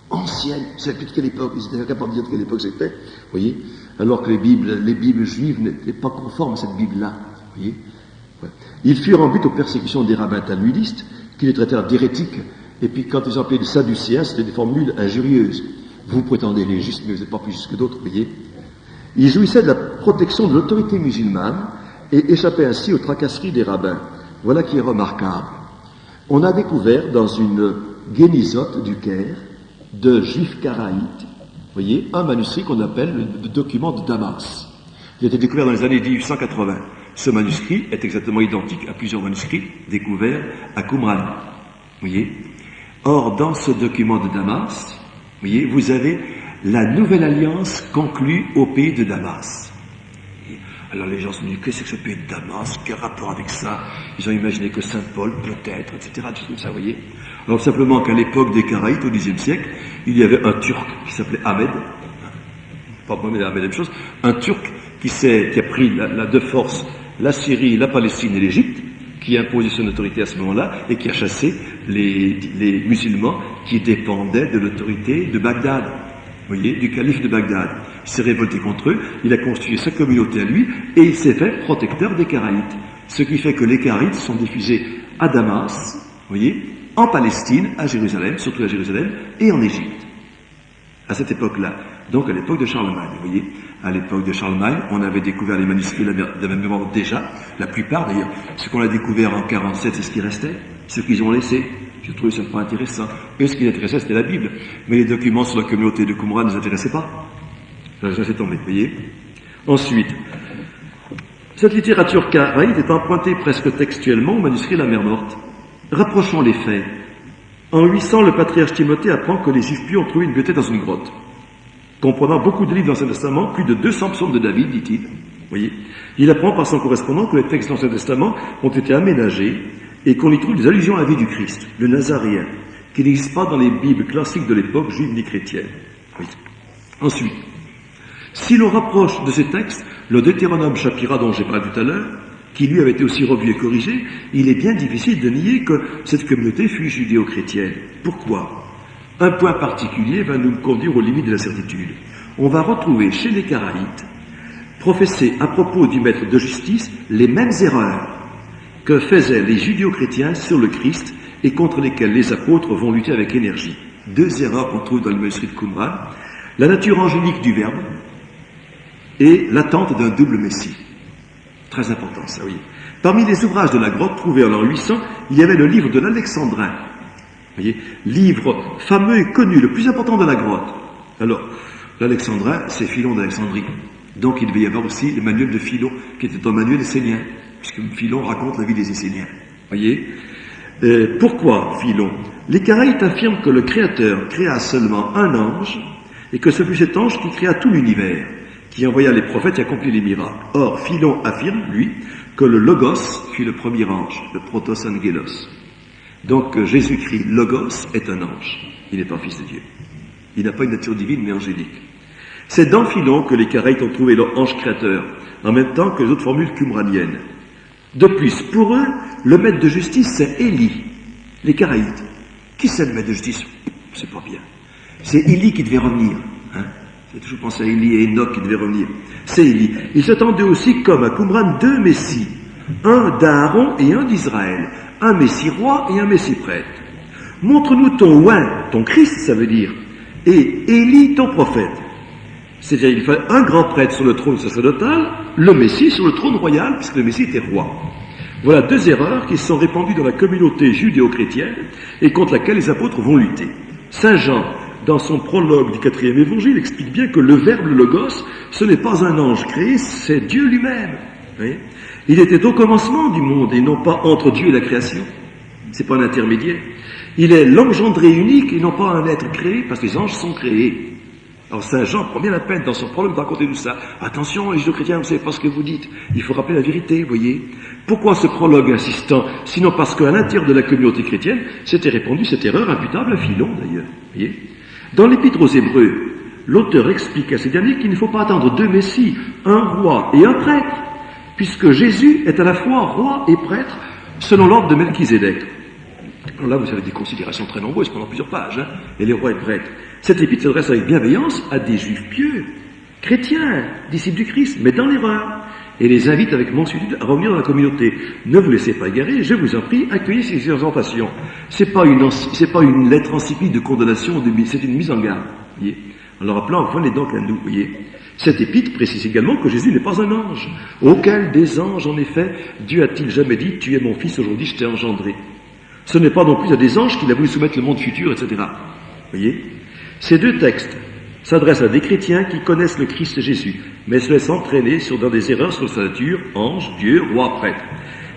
ancienne. Vous savez plus de quelle époque, ils étaient incapables de dire de quelle époque c'était, vous voyez, alors que les Bibles juives n'étaient pas conformes à cette Bible-là, vous voyez. Ouais. Ils furent en but aux persécutions des rabbins talmudistes, qui les traitèrent d'hérétiques, et puis quand ils appelaient des Sadducéens, c'était des formules injurieuses. Vous prétendez les justes, mais vous n'êtes pas plus justes que d'autres, vous voyez. Ils jouissaient de la protection de l'autorité musulmane, et échappaient ainsi aux tracasseries des rabbins. Voilà qui est remarquable. On a découvert dans une guénisote du Caire de juifs karaïtes, vous voyez, un manuscrit qu'on appelle le document de Damas. Il a été découvert dans les années 1880. Ce manuscrit est exactement identique à plusieurs manuscrits découverts à Qumran. Vous voyez. Or, dans ce document de Damas, vous voyez, vous avez la nouvelle alliance conclue au pays de Damas. Alors les gens se disent, qu'est-ce que ce pays de Damas, quel rapport avec ça? Ils ont imaginé que Saint Paul, peut-être, etc., tout ça, vous voyez. Alors simplement qu'à l'époque des Karaïtes, au Xe siècle, il y avait un Turc qui s'appelait Ahmed, pas Mohamed, Ahmed, la même chose, un Turc qui a pris de force la Syrie, la Palestine et l'Égypte, qui a imposé son autorité à ce moment-là, et qui a chassé les musulmans qui dépendaient de l'autorité de Bagdad. Vous voyez, du calife de Bagdad. Il s'est révolté contre eux, il a constitué sa communauté à lui, et il s'est fait protecteur des Karaïtes. Ce qui fait que les Karaïtes sont diffusés à Damas, vous voyez, en Palestine, à Jérusalem, surtout à Jérusalem, et en Égypte. À cette époque-là. Donc à l'époque de Charlemagne, vous voyez. À l'époque de Charlemagne, on avait découvert les manuscrits de la même mémoire déjà, la plupart d'ailleurs. Ce qu'on a découvert en 47, c'est ce qui restait, ce qu'ils ont laissé. J'ai trouvé ça pas intéressant. Et ce qui les intéressait, c'était la Bible. Mais les documents sur la communauté de Qumran ne nous intéressaient pas. Ça laissé tomber, vous voyez. Ensuite, cette littérature karaïte est empruntée presque textuellement au manuscrit de la mer Morte. Rapprochons les faits. En 800, le patriarche Timothée apprend que les Juifs pieux ont trouvé une bibliothèque dans une grotte, comprenant beaucoup de livres de l'Ancien Testament, plus de 200 psaumes de David, dit-il. Voyez, il apprend par son correspondant que les textes de l'Ancien Testament ont été aménagés et qu'on y trouve des allusions à la vie du Christ, le Nazaréen, qui n'existe pas dans les Bibles classiques de l'époque, juive ni chrétienne. Oui. Ensuite, si l'on rapproche de ces textes le Deutéronome Shapira dont j'ai parlé tout à l'heure, qui lui avait été aussi revu et corrigé, il est bien difficile de nier que cette communauté fut judéo-chrétienne. Pourquoi? Un point particulier va nous conduire aux limites de la certitude. On va retrouver chez les Karaïtes, professer à propos du maître de justice, les mêmes erreurs que faisaient les judéo-chrétiens sur le Christ et contre lesquelles les apôtres vont lutter avec énergie. Deux erreurs qu'on trouve dans le manuscrit de Qumran, la nature angélique du Verbe et l'attente d'un double Messie. Très important, ça, oui. Parmi les ouvrages de la grotte trouvés en l'an 800, il y avait le livre de l'Alexandrin. Vous voyez, livre fameux et connu, le plus important de la grotte. Alors, l'Alexandrin, c'est Philon d'Alexandrie. Donc, il devait y avoir aussi le manuel de Philon, qui était un manuel essénien, puisque Philon raconte la vie des Esséniens. Vous voyez, pourquoi Philon? Les Karaïtes affirment que le Créateur créa seulement un ange, et que ce fut cet ange qui créa tout l'univers, qui envoya les prophètes et accomplit les miracles. Or, Philon affirme, lui, que le Logos fut le premier ange, le Protos Angelos. Donc, Jésus-Christ, Logos, est un ange. Il n'est pas fils de Dieu. Il n'a pas une nature divine, mais angélique. C'est dans Philon que les Karaïtes ont trouvé leur ange créateur, en même temps que les autres formules qumraniennes. De plus, pour eux, le maître de justice, c'est Élie. Les Karaïtes. Qui c'est le maître de justice? C'est pas bien. C'est Élie qui devait revenir. Hein? J'ai toujours pensé à Élie et Enoch qui devaient revenir. C'est Élie. Ils s'attendaient aussi, comme à Qumran, deux messies. Un d'Aaron et un d'Israël. Un messie roi et un messie prêtre. Montre-nous ton oint, ton Christ, ça veut dire, et Élie, ton prophète. C'est-à-dire, il fallait un grand prêtre sur le trône sacerdotal, le messie sur le trône royal, puisque le messie était roi. Voilà deux erreurs qui se sont répandues dans la communauté judéo-chrétienne et contre laquelle les apôtres vont lutter. Saint Jean, dans son prologue du 4e évangile, explique bien que le Verbe, le Logos, ce n'est pas un ange créé, c'est Dieu lui-même. Oui. Il était au commencement du monde et non pas entre Dieu et la création. C'est pas un intermédiaire. Il est l'engendré unique et non pas un être créé, parce que les anges sont créés. Alors Saint Jean prend bien la peine dans son prologue de raconter tout ça. Attention, les judéo-chrétiens, vous savez pas ce que vous dites. Il faut rappeler la vérité, vous voyez. Pourquoi ce prologue insistant? Sinon parce qu'à l'intérieur de la communauté chrétienne, s'était répandue cette erreur imputable à Philon, d'ailleurs. Vous voyez. Dans l'Épître aux Hébreux, l'auteur explique à ces derniers qu'il ne faut pas attendre deux messies, un roi et un prêtre, puisque Jésus est à la fois roi et prêtre, selon l'ordre de Melchizedek. Alors là, vous avez des considérations très nombreuses pendant plusieurs pages, hein, et les rois et prêtres. Cette épître s'adresse avec bienveillance à des juifs pieux, chrétiens, disciples du Christ, mais dans l'erreur, et les invite avec mansuétude à revenir dans la communauté. Ne vous laissez pas égarer, je vous en prie, accueillez ces exhortations. C'est pas une lettre encyclique de condamnation, c'est une mise en garde. Voyez. En leur appelant, venez donc à nous, voyez. Cette épître précise également que Jésus n'est pas un ange. Auquel des anges, en effet, Dieu a-t-il jamais dit, tu es mon fils, aujourd'hui je t'ai engendré. Ce n'est pas non plus à des anges qu'il a voulu soumettre le monde futur, etc. Voyez. Ces deux textes s'adressent à des chrétiens qui connaissent le Christ Jésus, mais se laissent entraîner dans des erreurs sur sa nature, ange, Dieu, roi, prêtre.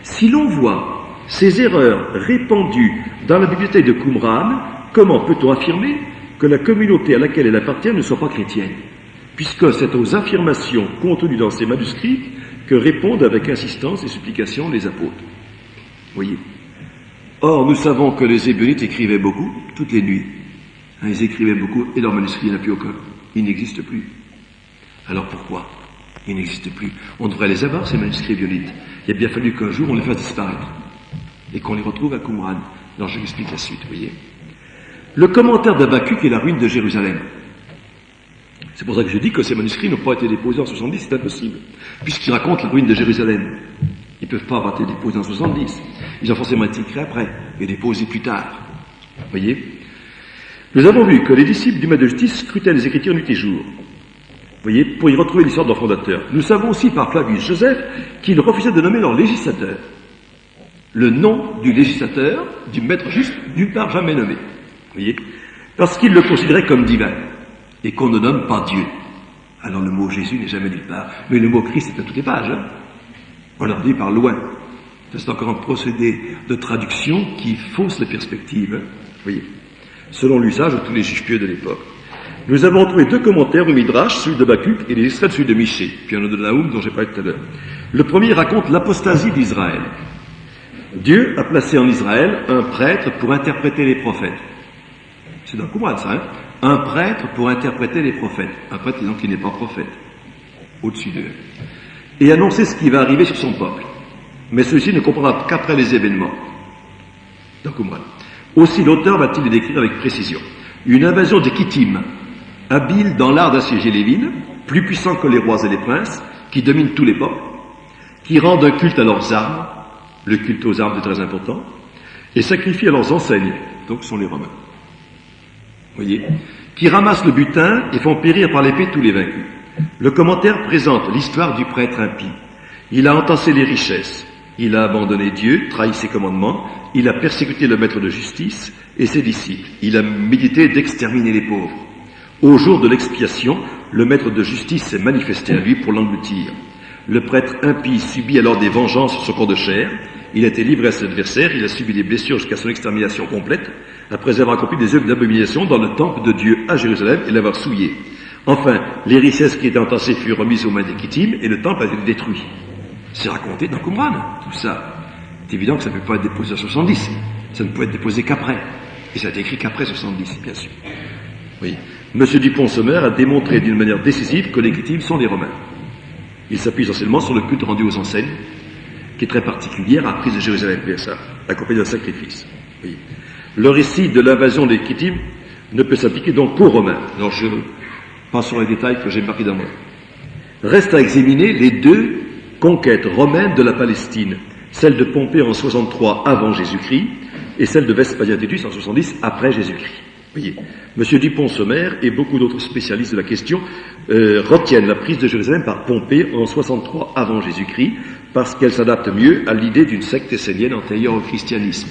Si l'on voit ces erreurs répandues dans la bibliothèque de Qumran, comment peut-on affirmer que la communauté à laquelle elle appartient ne soit pas chrétienne? Puisque c'est aux affirmations contenues dans ces manuscrits que répondent avec insistance et supplication les apôtres. Voyez. Or, nous savons que les Hébronites écrivaient beaucoup, toutes les nuits. Ils écrivaient beaucoup, et leurs manuscrits, il n'y en a plus aucun. Ils n'existent plus. Alors pourquoi? Ils n'existent plus. On devrait les avoir, ces manuscrits hébronites. Il a bien fallu qu'un jour on les fasse disparaître. Et qu'on les retrouve à Qumran. Alors je vous explique la suite, vous voyez. Le commentaire d'Habakkuk est la ruine de Jérusalem. C'est pour ça que je dis que ces manuscrits n'ont pas été déposés en 70, c'est impossible. Puisqu'ils racontent la ruine de Jérusalem. Ils ne peuvent pas avoir été déposés en 70. Ils ont forcément été écrits après, et déposés plus tard. Vous voyez. Nous avons vu que les disciples du maître de justice scrutaient les Écritures nuit et jour. Vous voyez, pour y retrouver l'histoire de leur fondateur. Nous savons aussi par Flavius Joseph qu'ils refusaient de nommer leur législateur. Le nom du législateur, du maître juste, nulle part jamais nommé. Vous voyez, parce qu'ils le considéraient comme divin, et qu'on ne nomme pas Dieu. Alors le mot Jésus n'est jamais nulle part, mais le mot Christ est à toutes les pages. Hein. On leur dit par loin. C'est encore un procédé de traduction qui fausse les perspectives. voyez, selon l'usage de tous les juifs pieux de l'époque. Nous avons trouvé 2 commentaires au Midrash, celui de Bakuk et les extraits de celui de Michée, puis un autre de Naoum dont j'ai parlé tout à l'heure. Le premier raconte l'apostasie d'Israël. Dieu a placé en Israël un prêtre pour interpréter les prophètes. C'est dans le Qumran, ça, hein? Un prêtre pour interpréter les prophètes. Un prêtre, disons, qui n'est pas prophète. Au-dessus d'eux. Et annoncer ce qui va arriver sur son peuple. Mais celui-ci ne comprendra qu'après les événements. Dans le Qumran. Aussi, l'auteur va-t-il les décrire avec précision. Une invasion des Kittim, habiles dans l'art d'assiéger les villes, plus puissants que les rois et les princes, qui dominent tous les peuples, qui rendent un culte à leurs armes, le culte aux armes est très important, et sacrifient à leurs enseignes, donc ce sont les Romains. Voyez, qui ramassent le butin et font périr par l'épée tous les vaincus. Le commentaire présente l'histoire du prêtre impie. Il a entassé les richesses, il a abandonné Dieu, trahi ses commandements, il a persécuté le maître de justice et ses disciples. Il a médité d'exterminer les pauvres. Au jour de l'expiation, le maître de justice s'est manifesté à lui pour l'engloutir. Le prêtre impie subit alors des vengeances sur son corps de chair. Il a été livré à ses adversaires, il a subi des blessures jusqu'à son extermination complète, après avoir accompli des œuvres d'abomination dans le temple de Dieu à Jérusalem et l'avoir souillé. Enfin, les richesses qui étaient entassées furent remises aux mains des Kittim et le temple a été détruit. C'est raconté dans Qumran, tout ça. C'est évident que ça ne peut pas être déposé à 70. Ça ne peut être déposé qu'après. Et ça a été écrit qu'après 70, bien sûr. Oui. Monsieur Dupont-Sommer a démontré d'une manière décisive que les Kittim sont les Romains. Il s'appuie essentiellement sur le culte rendu aux enseignes, qui est très particulière à la prise de Jérusalem, bien ça, accompagné d'un sacrifice. Oui. Le récit de l'invasion des Kittim ne peut s'appliquer donc qu'aux Romains. Alors je passe sur les détails que j'ai marqués dans moi. Reste à examiner les 2 conquêtes romaines de la Palestine, celle de Pompée en 63 avant Jésus-Christ et celle de Vespasien Titus en 70 après Jésus-Christ. Voyez, M. Dupont-Sommer et beaucoup d'autres spécialistes de la question retiennent la prise de Jérusalem par Pompée en 63 avant Jésus-Christ parce qu'elle s'adapte mieux à l'idée d'une secte essénienne antérieure au christianisme.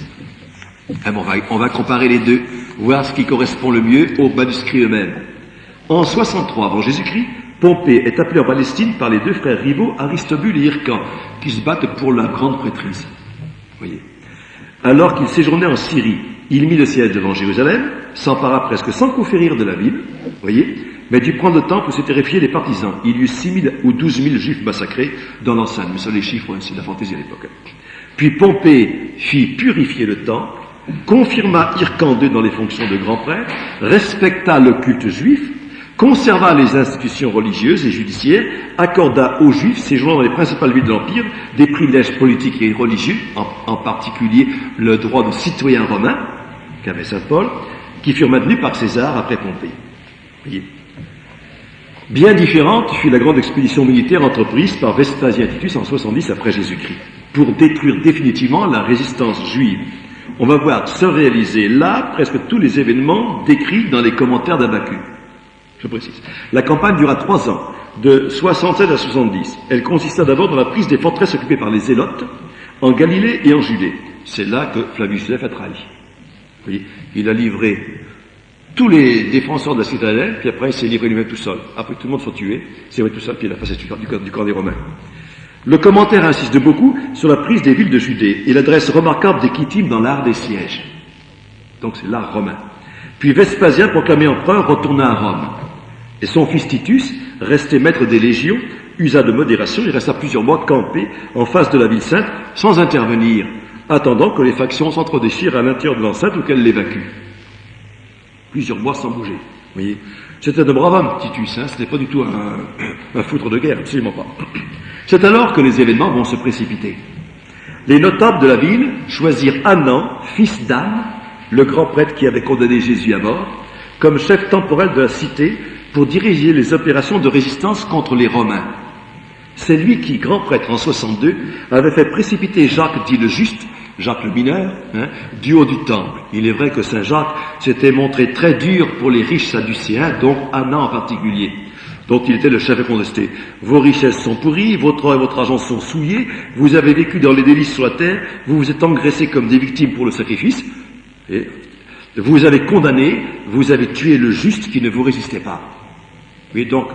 On va comparer les 2, voir ce qui correspond le mieux aux manuscrits eux-mêmes. En 63 avant Jésus-Christ, Pompée est appelé en Palestine par les 2 frères rivaux Aristobule et Hyrcan, qui se battent pour la grande prêtrise. Voyez. Alors qu'il séjournait en Syrie, il mit le siège devant Jérusalem, s'empara presque sans coup férir de la ville, voyez, mais dut prendre le temps pour se terrifier les partisans. Il y eut 6 000 ou 12 000 juifs massacrés dans l'enceinte. Mais ça, les chiffres, c'est de la fantaisie à l'époque. Puis Pompée fit purifier le temple, confirma Hyrcan II dans les fonctions de grand prêtre, respecta le culte juif, conserva les institutions religieuses et judiciaires, accorda aux Juifs séjournant dans les principales villes de l'Empire des privilèges politiques et religieux, en particulier le droit de citoyen romain, qu'avait saint Paul, qui furent maintenus par César après Pompée. Voyez. Bien différente fut la grande expédition militaire entreprise par Vespasien Titus en 70 après Jésus-Christ, pour détruire définitivement la résistance juive. On va voir se réaliser là presque tous les événements décrits dans les commentaires d'Habakkuk. Je précise. La campagne dura 3 ans, de 67 à 70. Elle consista d'abord dans la prise des forteresses occupées par les Zélotes, en Galilée et en Judée. C'est là que Flavius Joseph a trahi. Vous voyez, il a livré tous les défenseurs de la citadelle, puis après il s'est livré lui-même tout seul. Après tout le monde soit tué, c'est vrai tout seul, puis il a passé du camp des Romains. Le commentaire insiste beaucoup sur la prise des villes de Judée et l'adresse remarquable des Kittim dans l'art des sièges. Donc c'est l'art romain. Puis Vespasien, proclamé empereur, retourna à Rome. Et son fils Titus, resté maître des légions, usa de modération, il resta plusieurs mois campé en face de la ville sainte, sans intervenir, attendant que les factions s'entredéchirent à l'intérieur de l'enceinte ou qu'elles l'évacuent. Plusieurs mois sans bouger. Vous voyez, c'était un brave homme, Titus, hein, ce n'est pas du tout un foutre de guerre, absolument pas. C'est alors que les événements vont se précipiter. Les notables de la ville choisirent Hanan, fils d'Anne, le grand prêtre qui avait condamné Jésus à mort, comme chef temporel de la cité pour diriger les opérations de résistance contre les Romains. C'est lui qui, grand prêtre en 62, avait fait précipiter Jacques dit le Juste, Jacques le mineur, du haut du temple. Il est vrai que Saint Jacques s'était montré très dur pour les riches sadducéens, dont Hanan en particulier, dont il était le chef incontesté. Vos richesses sont pourries, votre or et votre argent sont souillés, vous avez vécu dans les délices sur la terre, vous vous êtes engraissés comme des victimes pour le sacrifice, et vous avez condamné, vous avez tué le juste qui ne vous résistait pas. Oui, donc,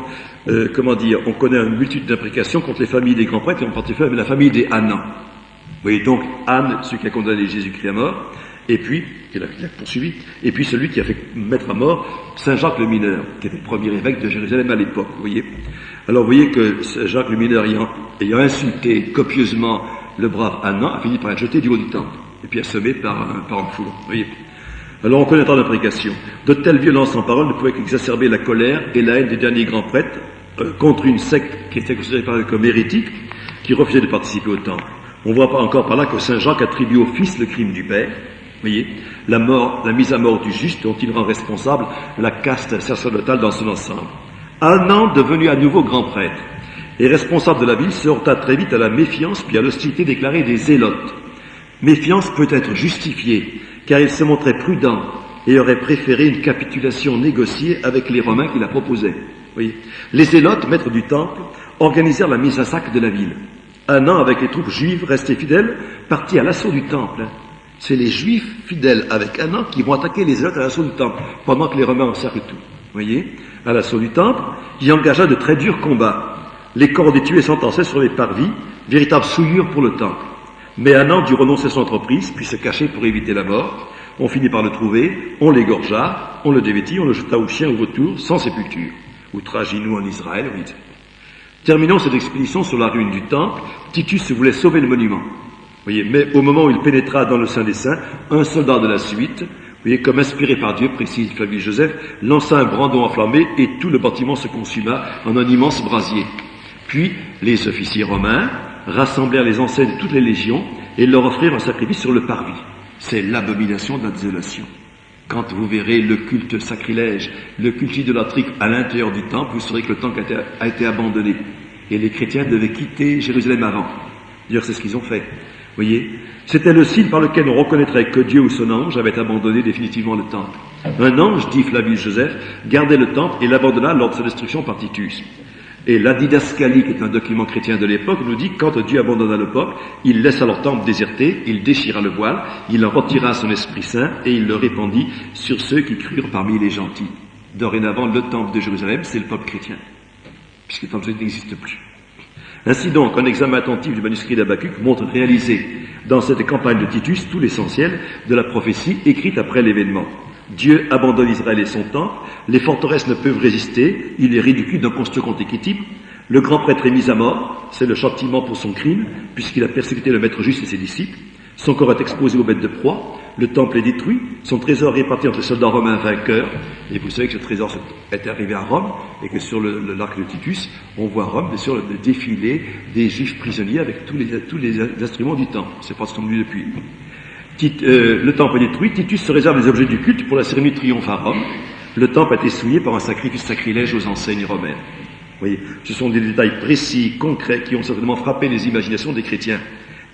on connaît une multitude d'imprécations contre les familles des grands prêtres, et en particulier la famille des Hanan. voyez donc Anne, celui qui a condamné Jésus-Christ à mort, et puis, il a poursuivi, et puis celui qui a fait mettre à mort Saint Jacques le Mineur, qui était le premier évêque de Jérusalem à l'époque, vous voyez. Alors vous voyez que Saint Jacques le Mineur, ayant insulté copieusement le brave Anan, a fini par être jeté du haut du temple, et puis assommé par une foule, vous voyez. Alors on connaîtra la prédication. De telles violences en parole ne pouvaient qu'exacerber la colère et la haine des derniers grands prêtres contre une secte qui était considérée par eux comme hérétique, qui refusait de participer au temple. On voit encore par là que Saint Jacques attribue au Fils le crime du Père, voyez, la mise à mort du juste dont il rend responsable la caste sacerdotale dans son ensemble. Anan, devenu à nouveau grand prêtre et responsable de la ville, se heurta très vite à la méfiance puis à l'hostilité déclarée des zélotes. Méfiance peut être justifiée, car il se montrait prudent et aurait préféré une capitulation négociée avec les Romains qui la proposaient. Voyez. Les zélotes, maîtres du temple, organisèrent la mise à sac de la ville. Anan, avec les troupes juives restées fidèles, partit à l'assaut du temple. C'est les Juifs fidèles avec Anan qui vont attaquer les Zélotes à l'assaut du temple, pendant que les Romains encerclent tout. Vous voyez, à l'assaut du temple, il engagea de très durs combats. Les corps des tués s'entassaient sur les parvis, véritable souillure pour le temple. Mais Anan dut renoncer à son entreprise, puis se cacher pour éviter la mort. On finit par le trouver, on l'égorgea, on le dévêtit, on le jeta aux chiens ou vautours, sans sépulture. Outrage inouï en Israël, oui. Terminons cette expédition sur la ruine du temple. Titus voulait sauver le monument. Voyez, mais au moment où il pénétra dans le Saint des Saints, un soldat de la suite, voyez, comme inspiré par Dieu, précise Flavius Joseph, lança un brandon enflammé et tout le bâtiment se consuma en un immense brasier. Puis les officiers romains rassemblèrent les anciens de toutes les légions et leur offrirent un sacrifice sur le parvis. C'est l'abomination de la désolation. Quand vous verrez le culte sacrilège, le culte idolâtrique à l'intérieur du temple, vous saurez que le temple a été abandonné. Et les chrétiens devaient quitter Jérusalem avant. D'ailleurs, c'est ce qu'ils ont fait. Voyez, c'était le signe par lequel on reconnaîtrait que Dieu ou son ange avait abandonné définitivement le temple. Un ange, dit Flavius Joseph, gardait le temple et l'abandonna lors de sa destruction par Titus. Et la didascalie, qui est un document chrétien de l'époque, nous dit que quand Dieu abandonna le peuple, il laissa leur temple déserté, il déchira le voile, il en retira son Esprit Saint et il le répandit sur ceux qui crurent parmi les gentils. Dorénavant, le temple de Jérusalem, c'est le peuple chrétien, puisque le temple n'existe plus. Ainsi donc, un examen attentif du manuscrit d'Habacuc montre réaliser dans cette campagne de Titus tout l'essentiel de la prophétie écrite après l'événement. Dieu abandonne Israël et son temple, les forteresses ne peuvent résister, il est ridicule d'un construire contre équipe, le grand prêtre est mis à mort, c'est le châtiment pour son crime, puisqu'il a persécuté le maître juste et ses disciples, son corps est exposé aux bêtes de proie, le temple est détruit, son trésor est réparti entre les soldats romains vainqueurs, et vous savez que ce trésor est arrivé à Rome, et que sur l'arc de Titus, on voit Rome, bien sûr, le défilé des juifs prisonniers avec tous les instruments du temple. C'est pas ce qu'on dit depuis. Le temple est détruit, Titus se réserve les objets du culte pour la cérémonie de triomphe à Rome. Le temple a été souillé par un sacrifice sacrilège aux enseignes romaines. Vous voyez, ce sont des détails précis, concrets, qui ont certainement frappé les imaginations des chrétiens.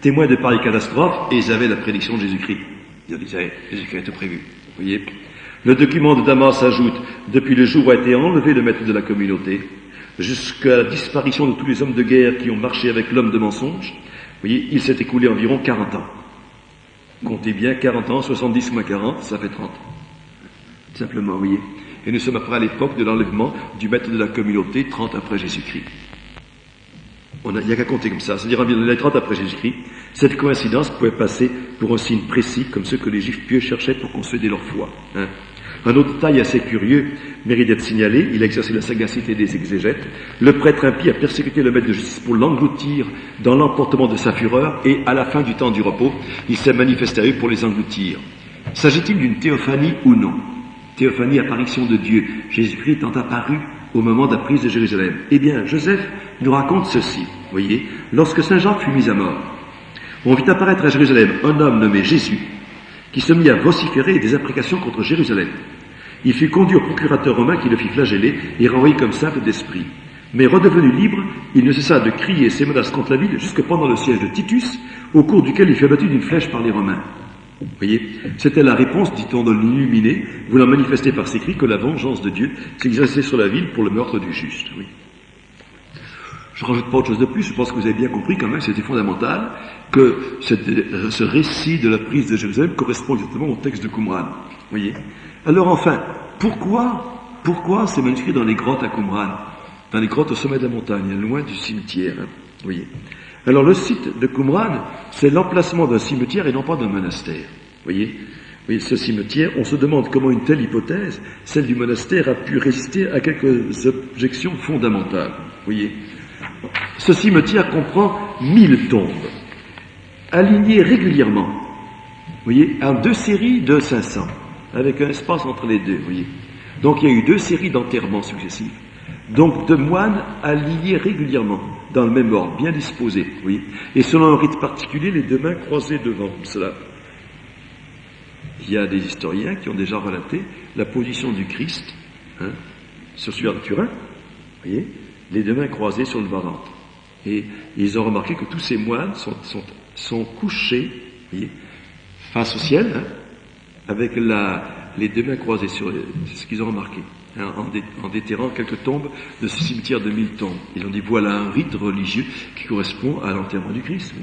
Témoins de pareilles catastrophes, et ils avaient la prédiction de Jésus-Christ. Ils disaient, Jésus-Christ était prévu. Vous voyez, le document de Damas ajoute, depuis le jour où a été enlevé le maître de la communauté, jusqu'à la disparition de tous les hommes de guerre qui ont marché avec l'homme de mensonge, vous voyez, il s'est écoulé environ 40 ans. Comptez bien, 40 ans, 70 moins 40, ça fait 30. Simplement, vous voyez. Et nous sommes après à l'époque de l'enlèvement du maître de la communauté, 30 après Jésus-Christ. Il n'y a qu'à compter comme ça, c'est-à-dire environ les 30 après Jésus-Christ. Cette coïncidence pouvait passer pour un signe précis, comme ceux que les Juifs pieux cherchaient pour consolider leur foi. Hein. Un autre détail assez curieux mérite d'être signalé, il a exercé la sagacité des exégètes. Le prêtre impie a persécuté le maître de justice pour l'engloutir dans l'emportement de sa fureur, et à la fin du temps du repos, il s'est manifesté à eux pour les engloutir. S'agit-il d'une théophanie ou non? Théophanie, apparition de Dieu. Jésus-Christ étant apparu au moment de la prise de Jérusalem. Eh bien, Joseph nous raconte ceci. Vous voyez, lorsque Saint Jacques fut mis à mort, on vit apparaître à Jérusalem un homme nommé Jésus, qui se mit à vociférer des imprécations contre Jérusalem. Il fut conduit au procurateur romain qui le fit flageller et renvoyé comme simple d'esprit. Mais redevenu libre, il ne cessa de crier ses menaces contre la ville jusque pendant le siège de Titus, au cours duquel il fut abattu d'une flèche par les Romains. Vous voyez, c'était la réponse, dit-on, de l'illuminé, voulant manifester par ses cris que la vengeance de Dieu s'exerçait sur la ville pour le meurtre du juste. Oui. Je ne rajoute pas autre chose de plus, je pense que vous avez bien compris quand même, c'était fondamental, que ce récit de la prise de Jérusalem correspond exactement au texte de Qumran. Vous voyez. Alors enfin, pourquoi ces manuscrits dans les grottes à Qumran, dans les grottes au sommet de la montagne, loin du cimetière, hein, vous voyez. Alors le site de Qumran, c'est l'emplacement d'un cimetière et non pas d'un monastère. Vous voyez, ce cimetière, on se demande comment une telle hypothèse, celle du monastère, a pu résister à quelques objections fondamentales. Vous voyez, ce cimetière comprend 1000 tombes, alignées régulièrement. Vous voyez, en 2 séries de 500, avec un espace entre les deux. Vous voyez, donc il y a eu 2 séries d'enterrements successifs. Donc de moines alignés régulièrement, dans le même ordre, bien disposés, oui. Et selon un rite particulier, les 2 mains croisées devant, comme cela. Il y a des historiens qui ont déjà relaté la position du Christ, sur celui de Turin, voyez, les 2 mains croisées sur le bas-ventre. Et ils ont remarqué que tous ces moines sont couchés, voyez, face au ciel, avec les 2 mains croisées sur c'est ce qu'ils ont remarqué. En déterrant quelques tombes de ce cimetière de 1000 tombes. Ils ont dit, voilà un rite religieux qui correspond à l'enterrement du Christ.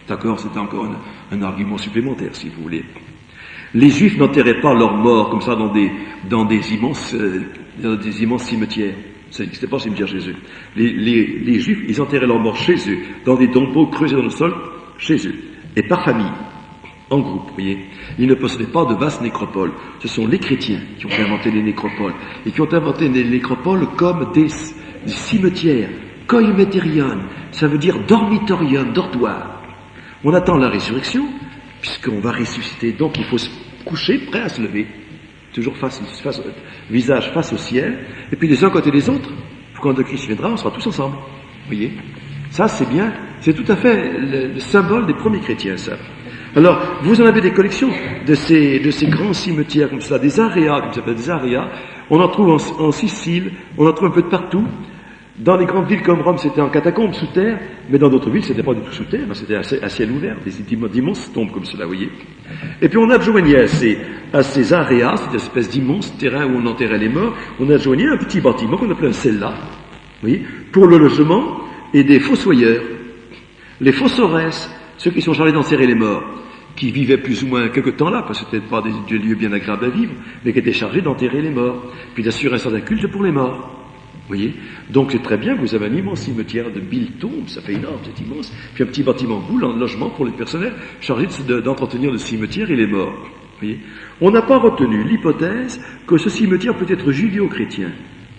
D'accord, c'est encore un argument supplémentaire, si vous voulez. Les Juifs n'enterraient pas leurs morts comme ça dans des immenses cimetières. Ça n'existait pas, cimetière chez eux. Les Juifs, ils enterraient leurs morts chez eux, dans des tombeaux creusés dans le sol, chez eux, et par famille. En groupe, vous voyez. Ils ne possédaient pas de vastes nécropoles. Ce sont les chrétiens qui ont inventé les nécropoles. Et qui ont inventé les nécropoles comme des cimetières. Koimeterion, ça veut dire dormitorium, dortoir. On attend la résurrection, puisqu'on va ressusciter. Donc il faut se coucher, prêt à se lever. Toujours visage face au ciel. Et puis les uns côté des autres. Quand le Christ viendra, on sera tous ensemble. Vous voyez. Ça, c'est bien. C'est tout à fait le symbole des premiers chrétiens, ça. Alors, vous en avez des collections de ces grands cimetières comme ça, des aréas, comme ça s'appelle des aréas. On en trouve en Sicile, on en trouve un peu de partout. Dans les grandes villes comme Rome, c'était en catacombes sous terre, mais dans d'autres villes, c'était pas du tout sous terre, c'était à ciel ouvert, d'immenses tombes comme cela, vous voyez. Et puis on adjoignait à ces aréas, cette espèce d'immense terrain où on enterrait les morts, on adjoignait un petit bâtiment qu'on appelait un cella, vous voyez, pour le logement et des fossoyeurs. Les fossores, ceux qui sont chargés d'enterrer les morts, qui vivaient plus ou moins quelque temps là, parce que ce n'étaient pas des lieux bien agréables à vivre, mais qui étaient chargés d'enterrer les morts, puis d'assurer un certain culte pour les morts. Vous voyez? Donc c'est très bien, vous avez un immense cimetière de 1000 tombes, ça fait énorme, c'est immense, puis un petit bâtiment boule, un logement pour les personnels chargés d'entretenir le cimetière et les morts. Vous voyez? On n'a pas retenu l'hypothèse que ce cimetière peut être judéo-chrétien.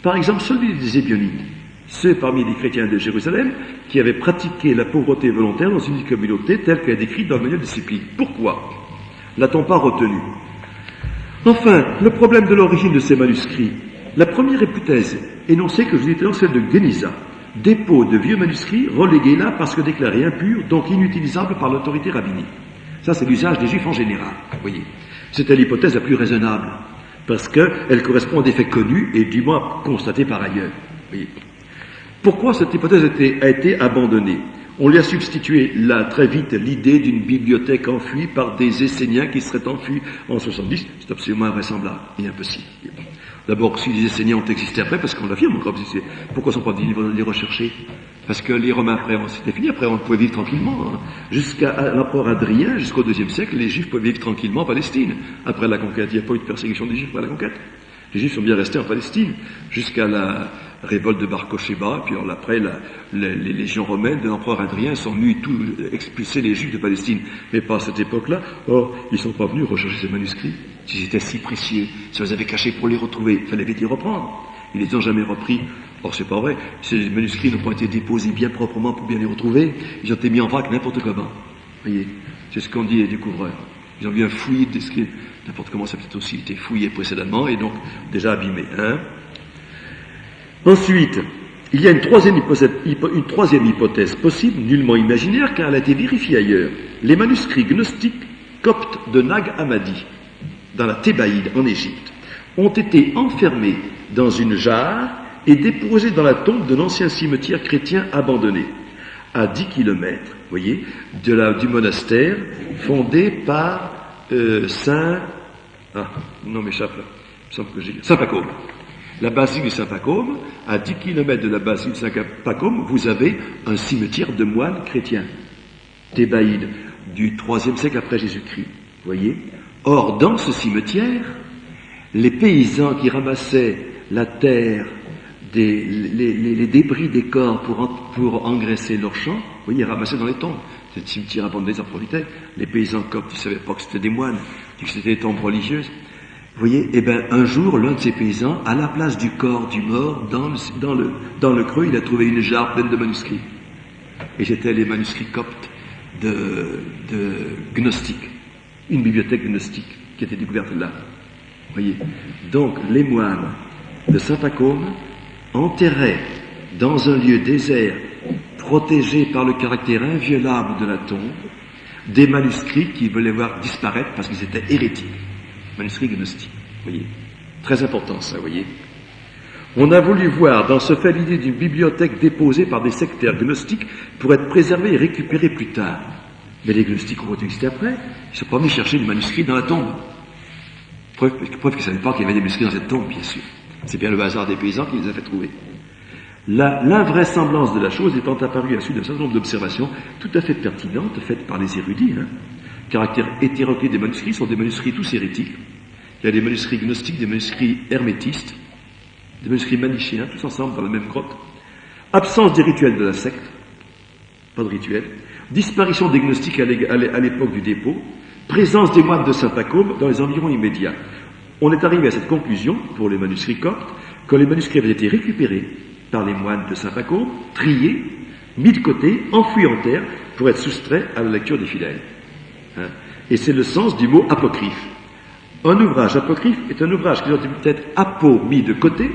Par exemple, celui des Ébionites. Ceux parmi les chrétiens de Jérusalem qui avaient pratiqué la pauvreté volontaire dans une communauté telle qu'elle est décrite dans le manuel discipline. Pourquoi l'a-t-on pas retenu? Enfin, le problème de l'origine de ces manuscrits. La première hypothèse énoncée que je vous ai dit, celle de Geniza. Dépôt de vieux manuscrits relégués là parce que déclarés impurs, donc inutilisables par l'autorité rabbinique. Ça, c'est l'usage des Juifs en général. Vous voyez, c'était l'hypothèse la plus raisonnable parce qu'elle correspond à des faits connus et du moins constatés par ailleurs. Vous voyez. Pourquoi cette hypothèse a été abandonnée? On lui a substitué là très vite l'idée d'une bibliothèque enfuie par des Esséniens qui seraient enfuis en 70. C'est absolument invraisemblable et impossible. D'abord, si les Esséniens ont existé après, parce qu'on l'affirme encore, pourquoi ne sont pas venus les rechercher? Parce que les Romains après, c'était fini, après on pouvait vivre tranquillement. Jusqu'à l'empereur Adrien, jusqu'au IIe siècle, les Juifs pouvaient vivre tranquillement en Palestine. Après la conquête, il n'y a pas eu de persécution des Juifs après la conquête. Les Juifs sont bien restés en Palestine, jusqu'à la révolte de Bar Kokhba, puis après les légions romaines de l'empereur Adrien sont venues tout expulser les Juifs de Palestine. Mais pas à cette époque-là. Or, ils ne sont pas venus rechercher ces manuscrits. S'ils étaient si précieux, si on les avait cachés pour les retrouver, il fallait vite les reprendre. Ils les ont jamais repris. Or, c'est pas vrai. Ces manuscrits n'ont pas été déposés bien proprement pour bien les retrouver. Ils ont été mis en vrac n'importe comment. Vous voyez, c'est ce qu'on dit les découvreurs. Ils ont bien fouillé n'importe comment, ça a peut-être aussi été fouillé précédemment et donc déjà abîmé. Ensuite, il y a une troisième hypothèse possible, nullement imaginaire, car elle a été vérifiée ailleurs. Les manuscrits gnostiques coptes de Nag Hammadi, dans la Thébaïde, en Égypte, ont été enfermés dans une jarre et déposés dans la tombe d'un ancien cimetière chrétien abandonné, à 10 km, vous voyez, du monastère fondé par Saint Pacôme. La basilique de Saint Pacôme, à 10 km de la basilique de Saint Pacôme, vous avez un cimetière de moines chrétiens, Thébaïde, du IIIe siècle après Jésus-Christ. Vous voyez? Or, dans ce cimetière, les paysans qui ramassaient la terre les débris des corps pour engraisser leurs champs, vous voyez, ramassés dans les tombes. C'est le cimetière abandonné, en profitait. Les paysans coptes, ils ne savaient pas que c'était des moines, que c'était des tombes religieuses. Vous voyez, eh bien, un jour, l'un de ces paysans, à la place du corps du mort, dans le creux, il a trouvé une jarre pleine de manuscrits. Et c'était les manuscrits coptes de Gnostique, une bibliothèque gnostique qui était découverte là. Vous voyez. Donc, les moines de Saint-Pacôme enterraient dans un lieu désert, protégé par le caractère inviolable de la tombe, des manuscrits qu'ils voulaient voir disparaître parce qu'ils étaient hérétiques. Manuscrits gnostiques, vous voyez. Très important ça, vous voyez. On a voulu voir dans ce fait l'idée d'une bibliothèque déposée par des sectaires gnostiques pour être préservée et récupérée plus tard. Mais les gnostiques ont existé après. Ils ne sont pas venus chercher des manuscrits dans la tombe. Preuve qu'ils ne savaient pas qu'il y avait des manuscrits dans cette tombe, bien sûr. C'est bien le hasard des paysans qui les a fait trouver. L'invraisemblance de la chose étant apparue à la suite d'un certain nombre d'observations tout à fait pertinentes faites par les érudits. Caractère hétéroclite des manuscrits sont des manuscrits tous hérétiques. Il y a des manuscrits gnostiques, des manuscrits hermétistes, des manuscrits manichéens, tous ensemble dans la même grotte. Absence des rituels de la secte, pas de rituel. Disparition des gnostiques à l'époque du dépôt. Présence des moines de Saint-Pacôme dans les environs immédiats. On est arrivé à cette conclusion, pour les manuscrits coptes, que les manuscrits avaient été récupérés par les moines de Saint-Pacôme, triés, mis de côté, enfouis en terre, pour être soustraits à la lecture des fidèles. Et c'est le sens du mot apocryphe. Un ouvrage apocryphe est un ouvrage qui doit être apo, mis de côté,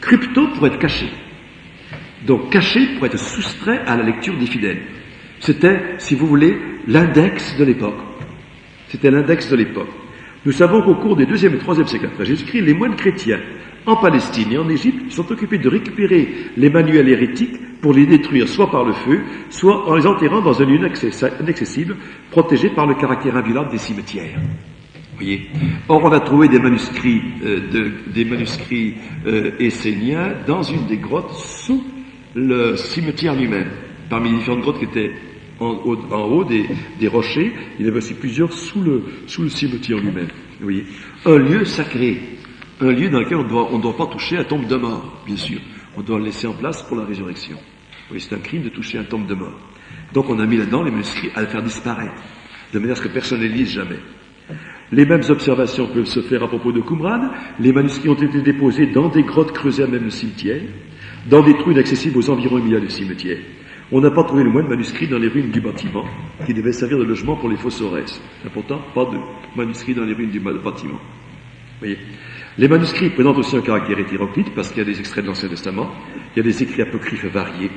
crypto pour être caché. Donc caché pour être soustrait à la lecture des fidèles. C'était, si vous voulez, l'index de l'époque. C'était l'index de l'époque. Nous savons qu'au cours des 2e et 3e siècles après Jésus-Christ, les moines chrétiens en Palestine et en Égypte sont occupés de récupérer les manuels hérétiques pour les détruire soit par le feu, soit en les enterrant dans un lieu inaccessible, protégé par le caractère inviolable des cimetières. Vous voyez. Or, on a trouvé des manuscrits esséniens dans une des grottes sous le cimetière lui-même. Parmi les différentes grottes qui étaient en haut des rochers, il y avait aussi plusieurs sous le cimetière lui-même. Vous voyez. Un lieu sacré. Un lieu dans lequel on ne doit pas toucher à tombe de mort, bien sûr. On doit le laisser en place pour la résurrection. Oui, c'est un crime de toucher à un tombe de mort. Donc on a mis là-dedans les manuscrits à le faire disparaître, de manière à ce que personne ne les lise jamais. Les mêmes observations peuvent se faire à propos de Qumran. Les manuscrits ont été déposés dans des grottes creusées à même le cimetière, dans des trous inaccessibles aux environs immédiats du cimetière. On n'a pas trouvé le moindre manuscrit dans les ruines du bâtiment, qui devait servir de logement pour les fossoresses. C'est important, pas de manuscrits dans les ruines du bâtiment. Vous voyez. Les manuscrits présentent aussi un caractère hétéroclite parce qu'il y a des extraits de l'Ancien Testament, il y a des écrits apocryphes variés,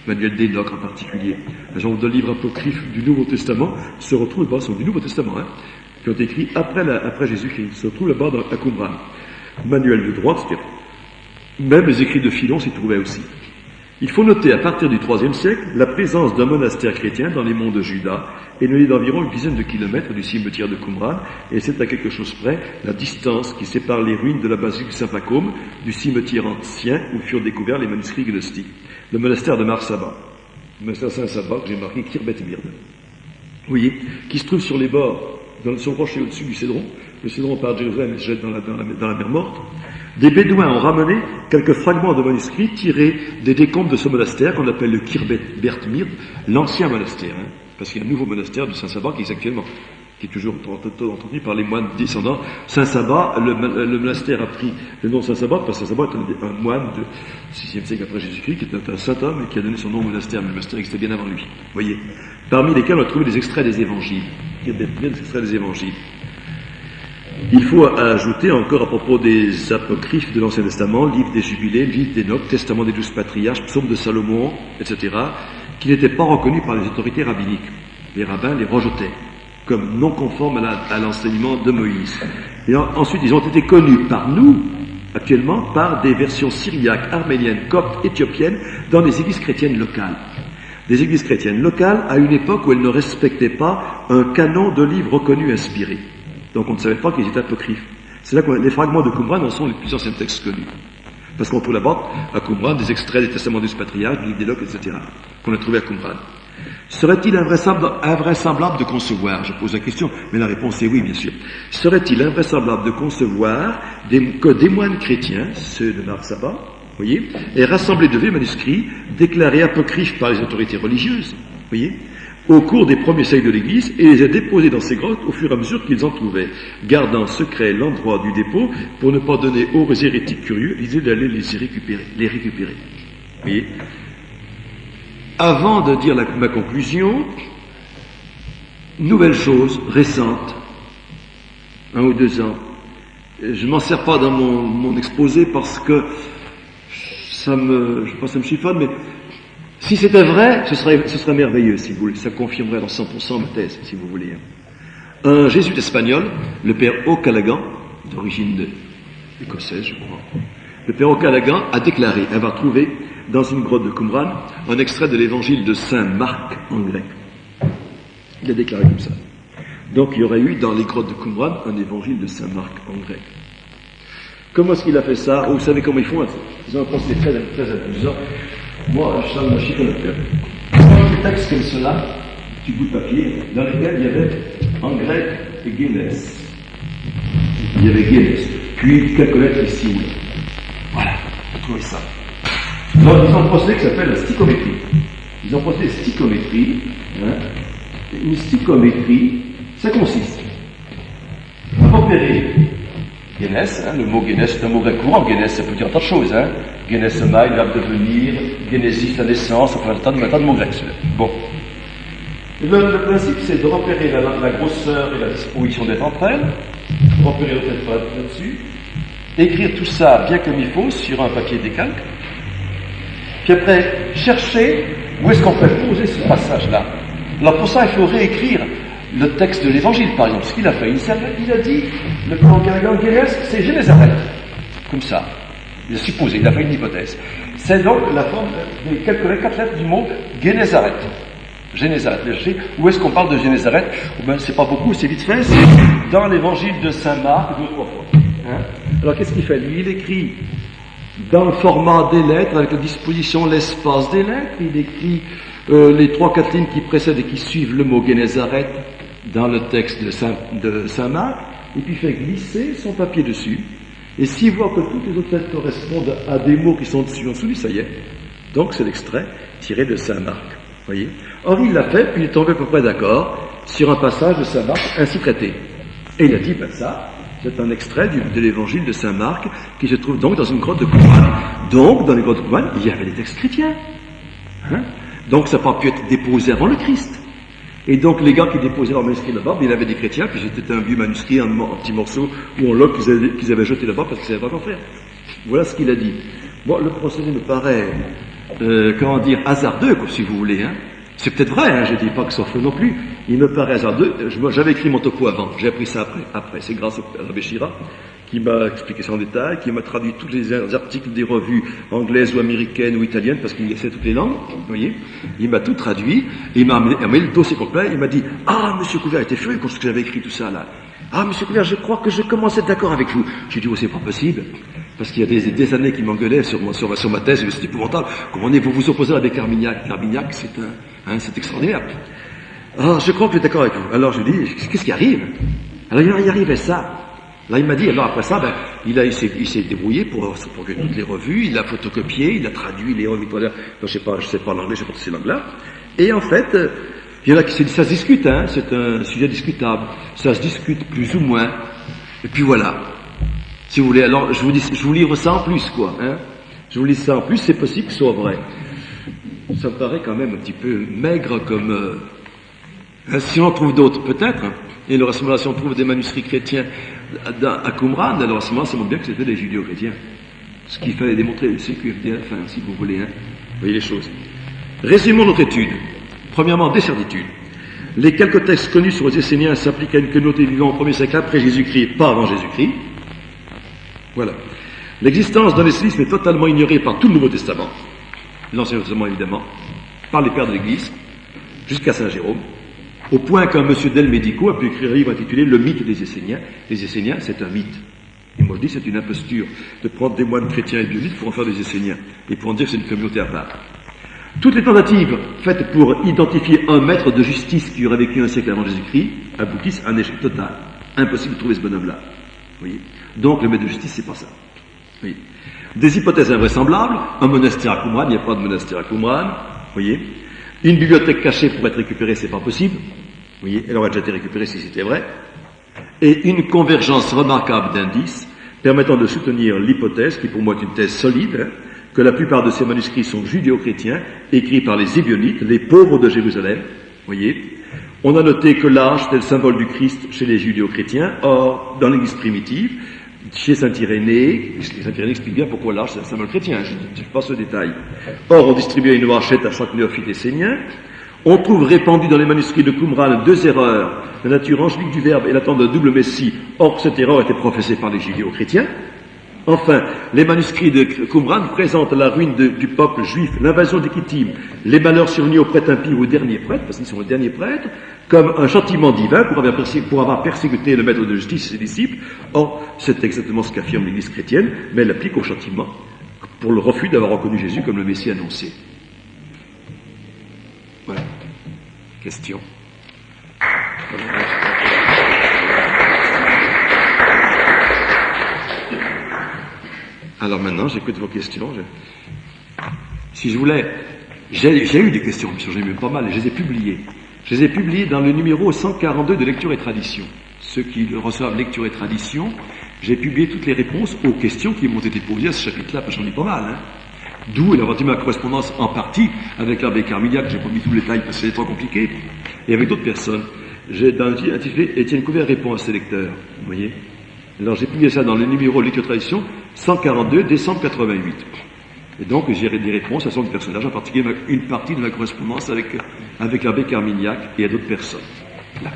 Manuel d'Enoch en particulier, un genre de livres apocryphes du Nouveau Testament se retrouvent là-bas, sont du Nouveau Testament, qui ont été écrits après Jésus-Christ, se retrouvent là-bas à Qumran. Manuel de droite, c'est-à-dire même les écrits de Philon s'y trouvaient aussi. Il faut noter à partir du IIIe siècle la présence d'un monastère chrétien dans les monts de Juda, éloigné d'environ une dizaine de kilomètres du cimetière de Qumran, et c'est à quelque chose près la distance qui sépare les ruines de la basilique de Saint-Pacôme du cimetière ancien où furent découverts les manuscrits gnostiques. Le monastère de Marsaba, le monastère Saint-Saba, que j'ai marqué Kirbet Mird, vous voyez, qui se trouve sur les bords, sur le rocher au-dessus du Cédron. Le Cédron part de Jérusalem et se jette dans la mer Morte. Des Bédouins ont ramené quelques fragments de manuscrits tirés des décombres de ce monastère qu'on appelle le Kirbet Mird, l'ancien monastère, parce qu'il y a un nouveau monastère de Saint-Saba qui existe actuellement, qui est toujours entretenu par les moines descendants. Saint-Saba, le monastère a pris le nom de Saint-Saba parce que Saint-Saba est un moine du 6e siècle après Jésus-Christ, qui était un saint homme et qui a donné son nom au monastère, mais le monastère existait bien avant lui. Vous voyez, parmi lesquels on a trouvé des extraits des évangiles. Des extraits des évangiles. Il faut ajouter encore à propos des apocryphes de l'Ancien Testament, livre des Jubilés, livre d'Enoch, testament des 12 patriarches, psaume de Salomon, etc., qui n'étaient pas reconnus par les autorités rabbiniques. Les rabbins les rejetaient comme non conformes à l'enseignement de Moïse. Et ensuite, ils ont été connus par nous, actuellement, par des versions syriaques, arméniennes, coptes, éthiopiennes, dans les églises chrétiennes locales. Des églises chrétiennes locales à une époque où elles ne respectaient pas un canon de livres reconnus inspirés. Donc on ne savait pas qu'ils étaient apocryphes. C'est là que les fragments de Qumran en sont les plus anciens textes connus. Parce qu'on trouve là-bas, à Qumran, des extraits des testaments des patriarches, du livre d'Enoch, etc., qu'on a trouvé à Qumran. Serait-il invraisemblable de concevoir, je pose la question, mais la réponse est oui, bien sûr. Serait-il invraisemblable de concevoir que des moines chrétiens, ceux de Marsaba, voyez, est rassemblé de vieux manuscrits déclarés apocryphes par les autorités religieuses, voyez, au cours des premiers siècles de l'Église, et les a déposés dans ces grottes au fur et à mesure qu'ils en trouvaient, gardant en secret l'endroit du dépôt pour ne pas donner aux hérétiques curieux l'idée d'aller les récupérer. Voyez. Avant de dire ma conclusion, nouvelle chose récente, 1 ou 2 ans. Je m'en sers pas dans mon exposé parce que je pense que ça me chiffonne, mais si c'était vrai, ce serait merveilleux, si vous voulez. Ça confirmerait dans 100% ma thèse, si vous voulez. Un jésuite espagnol, le père O'Callaghan, d'origine écossaise, je crois, le père O'Callaghan a déclaré avoir trouvé dans une grotte de Qumran un extrait de l'évangile de saint Marc en grec. Il a déclaré comme ça. Donc il y aurait eu dans les grottes de Qumran un évangile de saint Marc en grec. Comment est-ce qu'il a fait ça? Vous savez comment ils font? Ils ont un procédé très amusant. Moi, je sens ma chiffonnateur. Un texte comme cela, petit bout de papier, dans lequel il y avait en grec Guinness. Il y avait Guinness. Puis quelques lettres ici. Voilà, vous trouvez ça. Donc ils ont un procédé qui s'appelle la stichométrie. Ils ont procédé stichométrie. Une stichométrie, ça consiste à repérer Guinness, le mot Guinness c'est un mot très courant. Guinness ça peut dire tant de choses. Guinness il va devenir, Genesis la naissance, enfin un tas de mots grecs. Bon. Le principe c'est de repérer la grosseur et la disposition des entre elles, repérer le tête là-dessus, écrire tout ça bien comme il faut sur un papier décalque, puis après chercher où est-ce qu'on peut poser ce passage-là. Alors pour ça il faut réécrire le texte de l'évangile, par exemple. Ce qu'il a fait, il a dit, le plan Guinness, c'est Génézareth. Comme ça. Il a supposé, il a fait une hypothèse. C'est donc la forme des quatre lettres du mot Génézareth. Génézareth. Où est-ce qu'on parle de Génézareth? Ben, c'est pas beaucoup, c'est vite fait, c'est dans l'évangile de Saint Marc, 2 ou 3 fois. Alors qu'est-ce qu'il fait? Lui, il écrit dans le format des lettres, avec la disposition, l'espace des lettres, il écrit les 3-4 lignes qui précèdent et qui suivent le mot Génézareth dans le texte de Saint Marc, et puis il fait glisser son papier dessus. Et s'il voit que toutes les autres lettres correspondent à des mots qui sont dessus en dessous, ça y est. Donc c'est l'extrait tiré de Saint Marc. Voyez. Or il l'a fait, puis il est tombé à peu près d'accord sur un passage de Saint Marc ainsi traité. Et il a dit, ben ça, c'est un extrait de l'évangile de Saint Marc qui se trouve donc dans une grotte de Qumran. Donc, dans les grottes de Qumran, il y avait des textes chrétiens. Donc ça n'a pas pu être déposé avant le Christ. Et donc les gars qui déposaient leur manuscrit là-bas, il y avait des chrétiens, puis c'était un vieux manuscrit, un petit morceau ou un log qu'ils avaient jeté là-bas parce qu'ils ne savaient pas quoi faire. Voilà ce qu'il a dit. Bon, le procédé me paraît, hasardeux, quoi, si vous voulez. C'est peut-être vrai, je ne dis pas que ça faux non plus. Il me paraît hasardeux. J'avais écrit mon topo avant, j'ai appris ça après. C'est grâce à l'abbé Chirac qui m'a expliqué ça en détail, qui m'a traduit tous les articles des revues anglaises ou américaines ou italiennes, parce qu'il sait toutes les langues, vous voyez. Il m'a tout traduit, et il m'a amené le dossier complet, il m'a dit, monsieur Couvert était furieux quand j'avais écrit tout ça, là. Monsieur Couvert, je crois que je commence à être d'accord avec vous. J'ai dit, c'est pas possible, parce qu'il y a des années qui m'engueulaient sur ma thèse, mais c'est épouvantable. Comment vous vous opposez à l'abbé Carmignac? Carmignac, c'est extraordinaire. Je crois que je suis d'accord avec vous. Alors je lui dis, qu'est-ce qui arrive? Alors il arrivait ça. Là, il m'a dit, alors après ça, il s'est débrouillé pour que toutes les revues, il a photocopié, il a traduit les revues, je sais pas l'anglais, je sais pas si c'est l'anglais. Et en fait, il y en a qui se disent, ça se discute, c'est un sujet discutable. Ça se discute plus ou moins. Et puis voilà. Si vous voulez, alors, je vous livre ça en plus, quoi, Je vous livre ça en plus, c'est possible que ce soit vrai. Ça me paraît quand même un petit peu maigre comme, si on en trouve d'autres, peut-être. Et alors à ce moment-là, si on trouve des manuscrits chrétiens à Qumran, alors à ce moment-là, ça montre bien que c'était des judéo-chrétiens. Ce qu'il fallait démontrer, c'est QFD, si vous voulez, Vous voyez les choses. Résumons notre étude. Premièrement, des certitudes. Les quelques textes connus sur les Esséniens s'appliquent à une communauté vivant au 1er siècle après Jésus-Christ, pas avant Jésus-Christ. Voilà. L'existence d'un essénisme est totalement ignorée par tout le Nouveau Testament. L'Ancien Testament, évidemment, par les pères de l'Église, jusqu'à Saint Jérôme. Au point qu'un monsieur Del Medico a pu écrire un livre intitulé Le mythe des Esséniens. Les Esséniens, c'est un mythe. Et moi je dis, c'est une imposture de prendre des moines chrétiens et bibliques pour en faire des Esséniens. Et pour en dire que c'est une communauté à part. Toutes les tentatives faites pour identifier un maître de justice qui aurait vécu un siècle avant Jésus-Christ aboutissent à un échec total. Impossible de trouver ce bonhomme-là. Vous voyez. Donc le maître de justice, c'est pas ça. Vous voyez. Des hypothèses invraisemblables, un monastère à Qumran, il n'y a pas de monastère à Qumran, voyez. Une bibliothèque cachée pour être récupérée, c'est pas possible, voyez, elle aurait déjà été récupérée si c'était vrai. Et une convergence remarquable d'indices permettant de soutenir l'hypothèse, qui pour moi est une thèse solide, que la plupart de ces manuscrits sont judéo-chrétiens, écrits par les Ébionites, les pauvres de Jérusalem, voyez. On a noté que l'âge était le symbole du Christ chez les judéo-chrétiens, or, dans l'Église primitive, chez Saint-Irénée explique bien pourquoi l'âge c'est un symbole chrétien, je passe au détail. Or, on distribuait une hachette à chaque néophyte essénien. On trouve répandues dans les manuscrits de Qumran 2 erreurs, la nature angélique du Verbe et l'attente d'un double Messie. Or, cette erreur était professée par les judéo-chrétiens. Enfin, les manuscrits de Qumran présentent la ruine du peuple juif, l'invasion des Kittim, les malheurs survenus aux prêtres impies ou aux derniers prêtres, parce qu'ils sont les derniers prêtres, comme un châtiment divin pour avoir persécuté le maître de justice et ses disciples. Or, c'est exactement ce qu'affirme l'Église chrétienne, mais elle applique au châtiment pour le refus d'avoir reconnu Jésus comme le Messie annoncé. Voilà. Question. Alors maintenant, j'écoute vos questions. Si je voulais... J'ai eu des questions, j'en ai eu pas mal, et je les ai publiées. Je les ai publiées dans le numéro 142 de Lecture et Tradition. Ceux qui reçoivent Lecture et Tradition, j'ai publié toutes les réponses aux questions qui m'ont été posées à ce chapitre-là, parce que j'en ai pas mal. Hein. D'où il a rendu ma correspondance en partie avec l'abbé Carmignac, j'ai pas mis tous les détails parce que c'est trop compliqué, et avec d'autres personnes. J'ai dans le titre intitulé « Étienne Couvert répond à ses lecteurs ». Vous voyez. Alors j'ai publié ça dans le numéro Lecture et Tradition, 142, décembre 88. Et donc j'ai des réponses à son personnage, en particulier une partie de ma correspondance avec l'abbé Carmignac et à d'autres personnes. Là.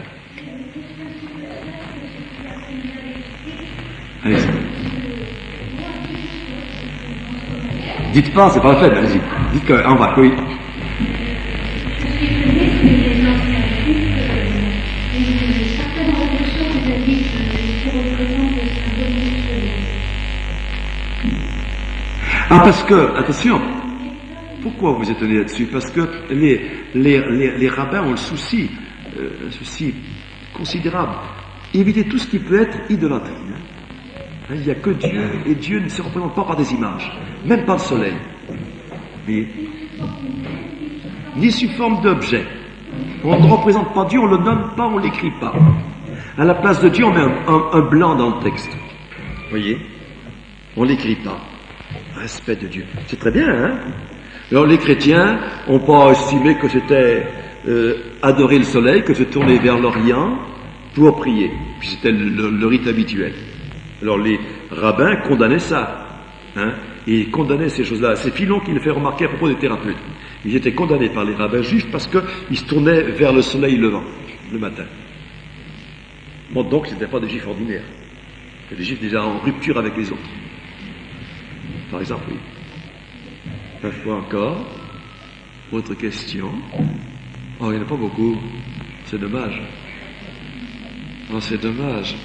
Allez-y. Dites pas, c'est pas la peine, allez-y. Dites qu'en va, oui. Ah, parce que, attention, pourquoi vous êtes là-dessus? Parce que les rabbins ont un souci considérable. Éviter tout ce qui peut être idolâtrie. Hein. Il n'y a que Dieu, et Dieu ne se représente pas par des images, même pas le soleil. Ni sous forme d'objet. On ne représente pas Dieu, on ne le nomme pas, on ne l'écrit pas. À la place de Dieu, on met un blanc dans le texte. Vous voyez? On ne l'écrit pas. Respect de Dieu. C'est très bien, hein? Alors les chrétiens n'ont pas estimé que c'était adorer le soleil, que se tourner vers l'Orient pour prier. Puis c'était le rite habituel. Alors les rabbins condamnaient ça. Hein? Et ils condamnaient ces choses-là. C'est Philon qui le fait remarquer à propos des thérapeutes. Ils étaient condamnés par les rabbins juifs parce qu'ils se tournaient vers le soleil levant, le matin. Bon, donc ce n'étaient pas des juifs ordinaires. C'était des juifs déjà en rupture avec les autres. Par exemple, oui. Une fois encore. Autre question. Oh, il n'y en a pas beaucoup. C'est dommage. Oh, c'est dommage.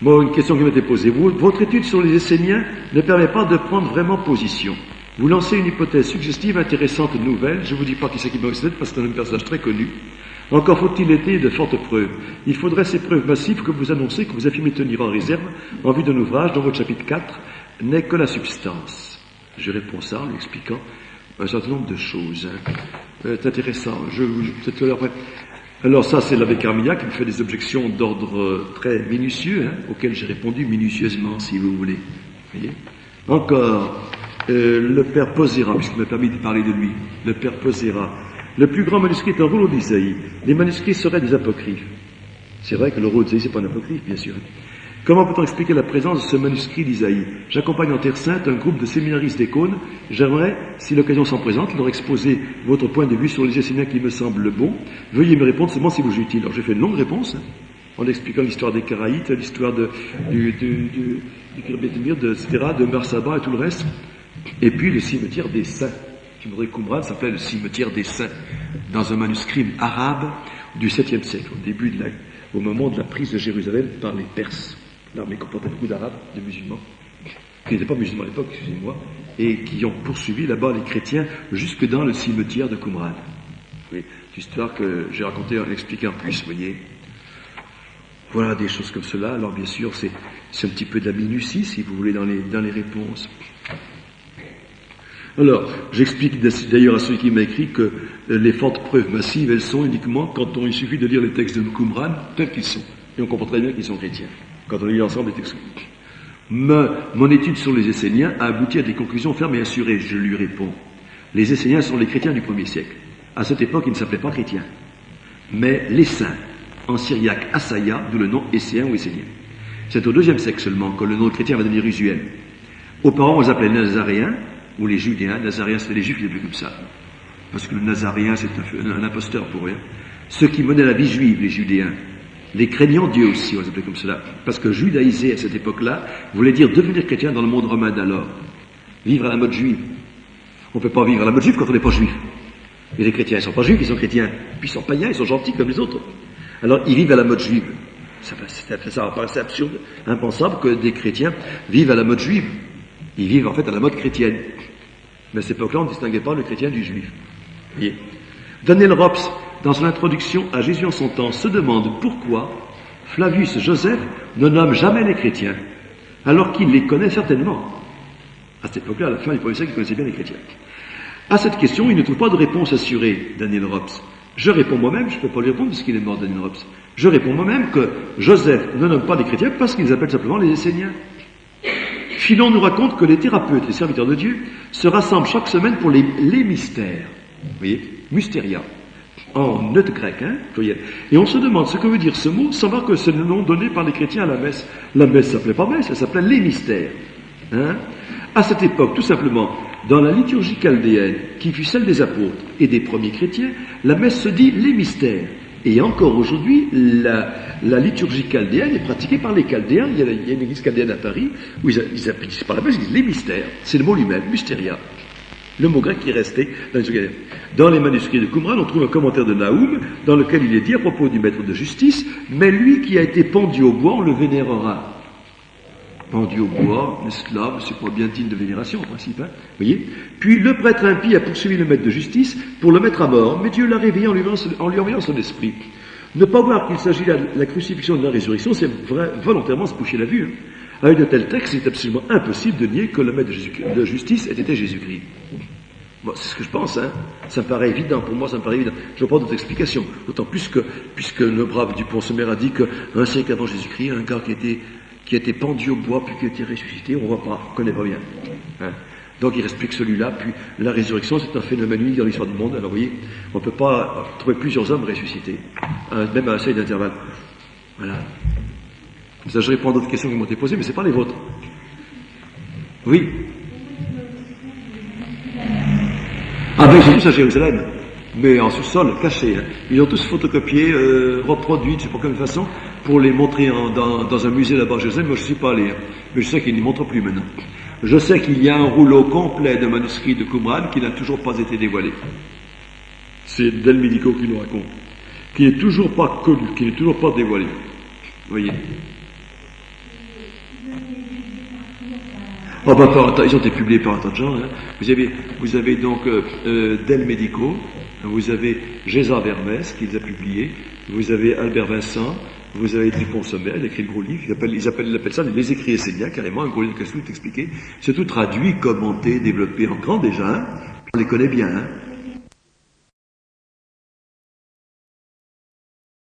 Bon, une question qui m'a été posée. Votre étude sur les Esséniens ne permet pas de prendre vraiment position. Vous lancez une hypothèse suggestive, intéressante, nouvelle. Je ne vous dis pas qui c'est qui m'a aussi parce que c'est un personnage très connu. Encore faut-il étayer de fortes preuves. Il faudrait ces preuves massives que vous annoncez, que vous affirmez tenir en réserve en vue d'un ouvrage dont votre chapitre 4 n'est que la substance. Je réponds ça en lui expliquant un certain nombre de choses. C'est intéressant. Alors ça, c'est l'abbé Carmignac qui me fait des objections d'ordre très minutieux, auxquelles j'ai répondu minutieusement, si vous voulez. Vous voyez? Encore, le père Posera, puisqu'il m'a permis de parler de lui, le père Posera. Le plus grand manuscrit est un rouleau d'Isaïe. Les manuscrits seraient des apocryphes. C'est vrai que le rouleau d'Isaïe, c'est pas un apocryphe, bien sûr. Comment peut-on expliquer la présence de ce manuscrit d'Isaïe? J'accompagne en Terre Sainte un groupe de séminaristes des Cônes. J'aimerais, si l'occasion s'en présente, leur exposer votre point de vue sur les Esséniens qui me semble bon. Veuillez me répondre seulement si vous jugez utile. Alors j'ai fait une longue réponse, en expliquant l'histoire des Karaïtes, l'histoire du Kirbet-Emir, etc., de Marsaba et tout le reste. Et puis le cimetière des Saints. Qumran s'appelait le cimetière des Saints, dans un manuscrit arabe du 7e siècle, au moment de la prise de Jérusalem par les Perses. L'armée comportait beaucoup d'Arabes, de musulmans, qui n'étaient pas musulmans à l'époque, excusez-moi, et qui ont poursuivi là-bas les chrétiens jusque dans le cimetière de Qumran. Oui, c'est une histoire que j'ai racontée en expliquant plus, vous voyez. Voilà des choses comme cela. Alors bien sûr, c'est un petit peu de la minutie, si vous voulez, dans les réponses. Alors, j'explique d'ailleurs à celui qui m'a écrit que les fortes preuves massives, elles sont uniquement quand il suffit de lire les textes de Qumran tels qu'ils sont. Et on comprend très bien qu'ils sont chrétiens, quand on lit ensemble les textes. Mon étude sur les Esséniens a abouti à des conclusions fermes et assurées. Je lui réponds. Les Esséniens sont les chrétiens du 1er siècle. À cette époque, ils ne s'appelaient pas chrétiens, mais les saints, en syriaque Asaya, d'où le nom Esséen ou Essénien. C'est au 2e siècle seulement que le nom de chrétien va devenir usuel. Auparavant, on les appelait Nazaréens, ou les Judéens. Nazaréens, c'était les Juifs qui étaient comme ça. Parce que le Nazaréen, c'est un imposteur pour eux. Ceux qui menaient la vie juive, les Judéens. Les craignants Dieu aussi, on les appelait comme cela. Parce que judaïser à cette époque-là voulait dire devenir chrétien dans le monde romain d'alors. Vivre à la mode juive. On ne peut pas vivre à la mode juive quand on n'est pas juif. Et les chrétiens, ils ne sont pas juifs, ils sont chrétiens. Puis ils sont païens, ils sont gentils comme les autres. Alors, ils vivent à la mode juive. Ça paraissait absurde, impensable que des chrétiens vivent à la mode juive. Ils vivent en fait à la mode chrétienne. Mais à cette époque-là, on ne distinguait pas le chrétien du juif. Vous voyez. Daniel Rops, dans son introduction à Jésus en son temps, se demande pourquoi Flavius Joseph ne nomme jamais les chrétiens, alors qu'il les connaît certainement. À cette époque-là, à la fin du 1er siècle, il connaissait bien les chrétiens. À cette question, il ne trouve pas de réponse assurée, Daniel Rops. Je réponds moi-même, je ne peux pas lui répondre parce qu'il est mort, Daniel Rops. Je réponds moi-même que Joseph ne nomme pas les chrétiens parce qu'ils appellent simplement les Esséniens. Philon nous raconte que les thérapeutes, les serviteurs de Dieu, se rassemblent chaque semaine pour les mystères. Vous voyez, mystéria, en neutre grec, pluriel. Et on se demande ce que veut dire ce mot, sans voir que c'est le nom donné par les chrétiens à la messe. La messe s'appelait pas messe, elle s'appelait les mystères. À cette époque, tout simplement, dans la liturgie chaldéenne, qui fut celle des apôtres et des premiers chrétiens, la messe se dit les mystères. Et encore aujourd'hui, la liturgie chaldéenne est pratiquée par les chaldéens. Il y a une église chaldéenne à Paris où ils appellent pas la messe, ils disent les mystères. C'est le mot lui-même, mystéria. Le mot grec qui est resté dans les chaldéens. Dans les manuscrits de Qumran, on trouve un commentaire de Nahum dans lequel il est dit à propos du maître de justice, mais lui qui a été pendu au bois, on le vénérera. Pendu au bois, esclave, c'est pas bien digne de vénération en principe, voyez. Puis le prêtre impie a poursuivi le maître de justice pour le mettre à mort, mais Dieu l'a réveillé en lui envoyant son esprit. Ne pas voir qu'il s'agit de la crucifixion et de la résurrection, c'est volontairement se boucher la vue. Avec de tels textes, c'est absolument impossible de nier que le maître de justice était Jésus-Christ. Bon, c'est ce que je pense, Ça me paraît évident, pour moi ça me paraît évident. Je ne vois pas d'autres explications. D'autant plus que, puisque le brave Dupont-Sommer a dit qu'un siècle avant Jésus-Christ, un gars qui a été pendu au bois, puis qui a été ressuscité, on ne voit pas, on ne connaît pas bien. Donc il reste plus que celui-là, puis la résurrection, c'est un phénomène unique dans l'histoire du monde. Alors vous voyez, on ne peut pas trouver plusieurs hommes ressuscités, même à un seuil d'intervalle. Voilà. Comme ça, je réponds à d'autres questions qui m'ont été posées, mais ce n'est pas les vôtres. Oui. Ah ben, ils sont tous à Jérusalem, mais en sous-sol, cachés. Ils ont tous photocopié, reproduit, je ne sais pas quelle façon, pour les montrer dans un musée là-bas à Jérusalem. Moi, je ne suis pas allé, mais je sais qu'ils ne les montrent plus maintenant. Je sais qu'il y a un rouleau complet de manuscrits de Qumran qui n'a toujours pas été dévoilé. C'est Del Medico qui nous raconte. Qui n'est toujours pas connu, qui n'est toujours pas dévoilé. Vous voyez. Oh ben, ils ont été publiés par un tas de gens. Vous avez donc Del Medico, vous avez Géza Vermès qui les a publiés, vous avez Albert Vincent, vous avez Dupont-Sommer, il a écrit le gros livre, ils appellent ça les écrits esséniens, carrément, un gros livre qui est tout expliqué. C'est tout traduit, commenté, développé en grand déjà, on les connaît bien.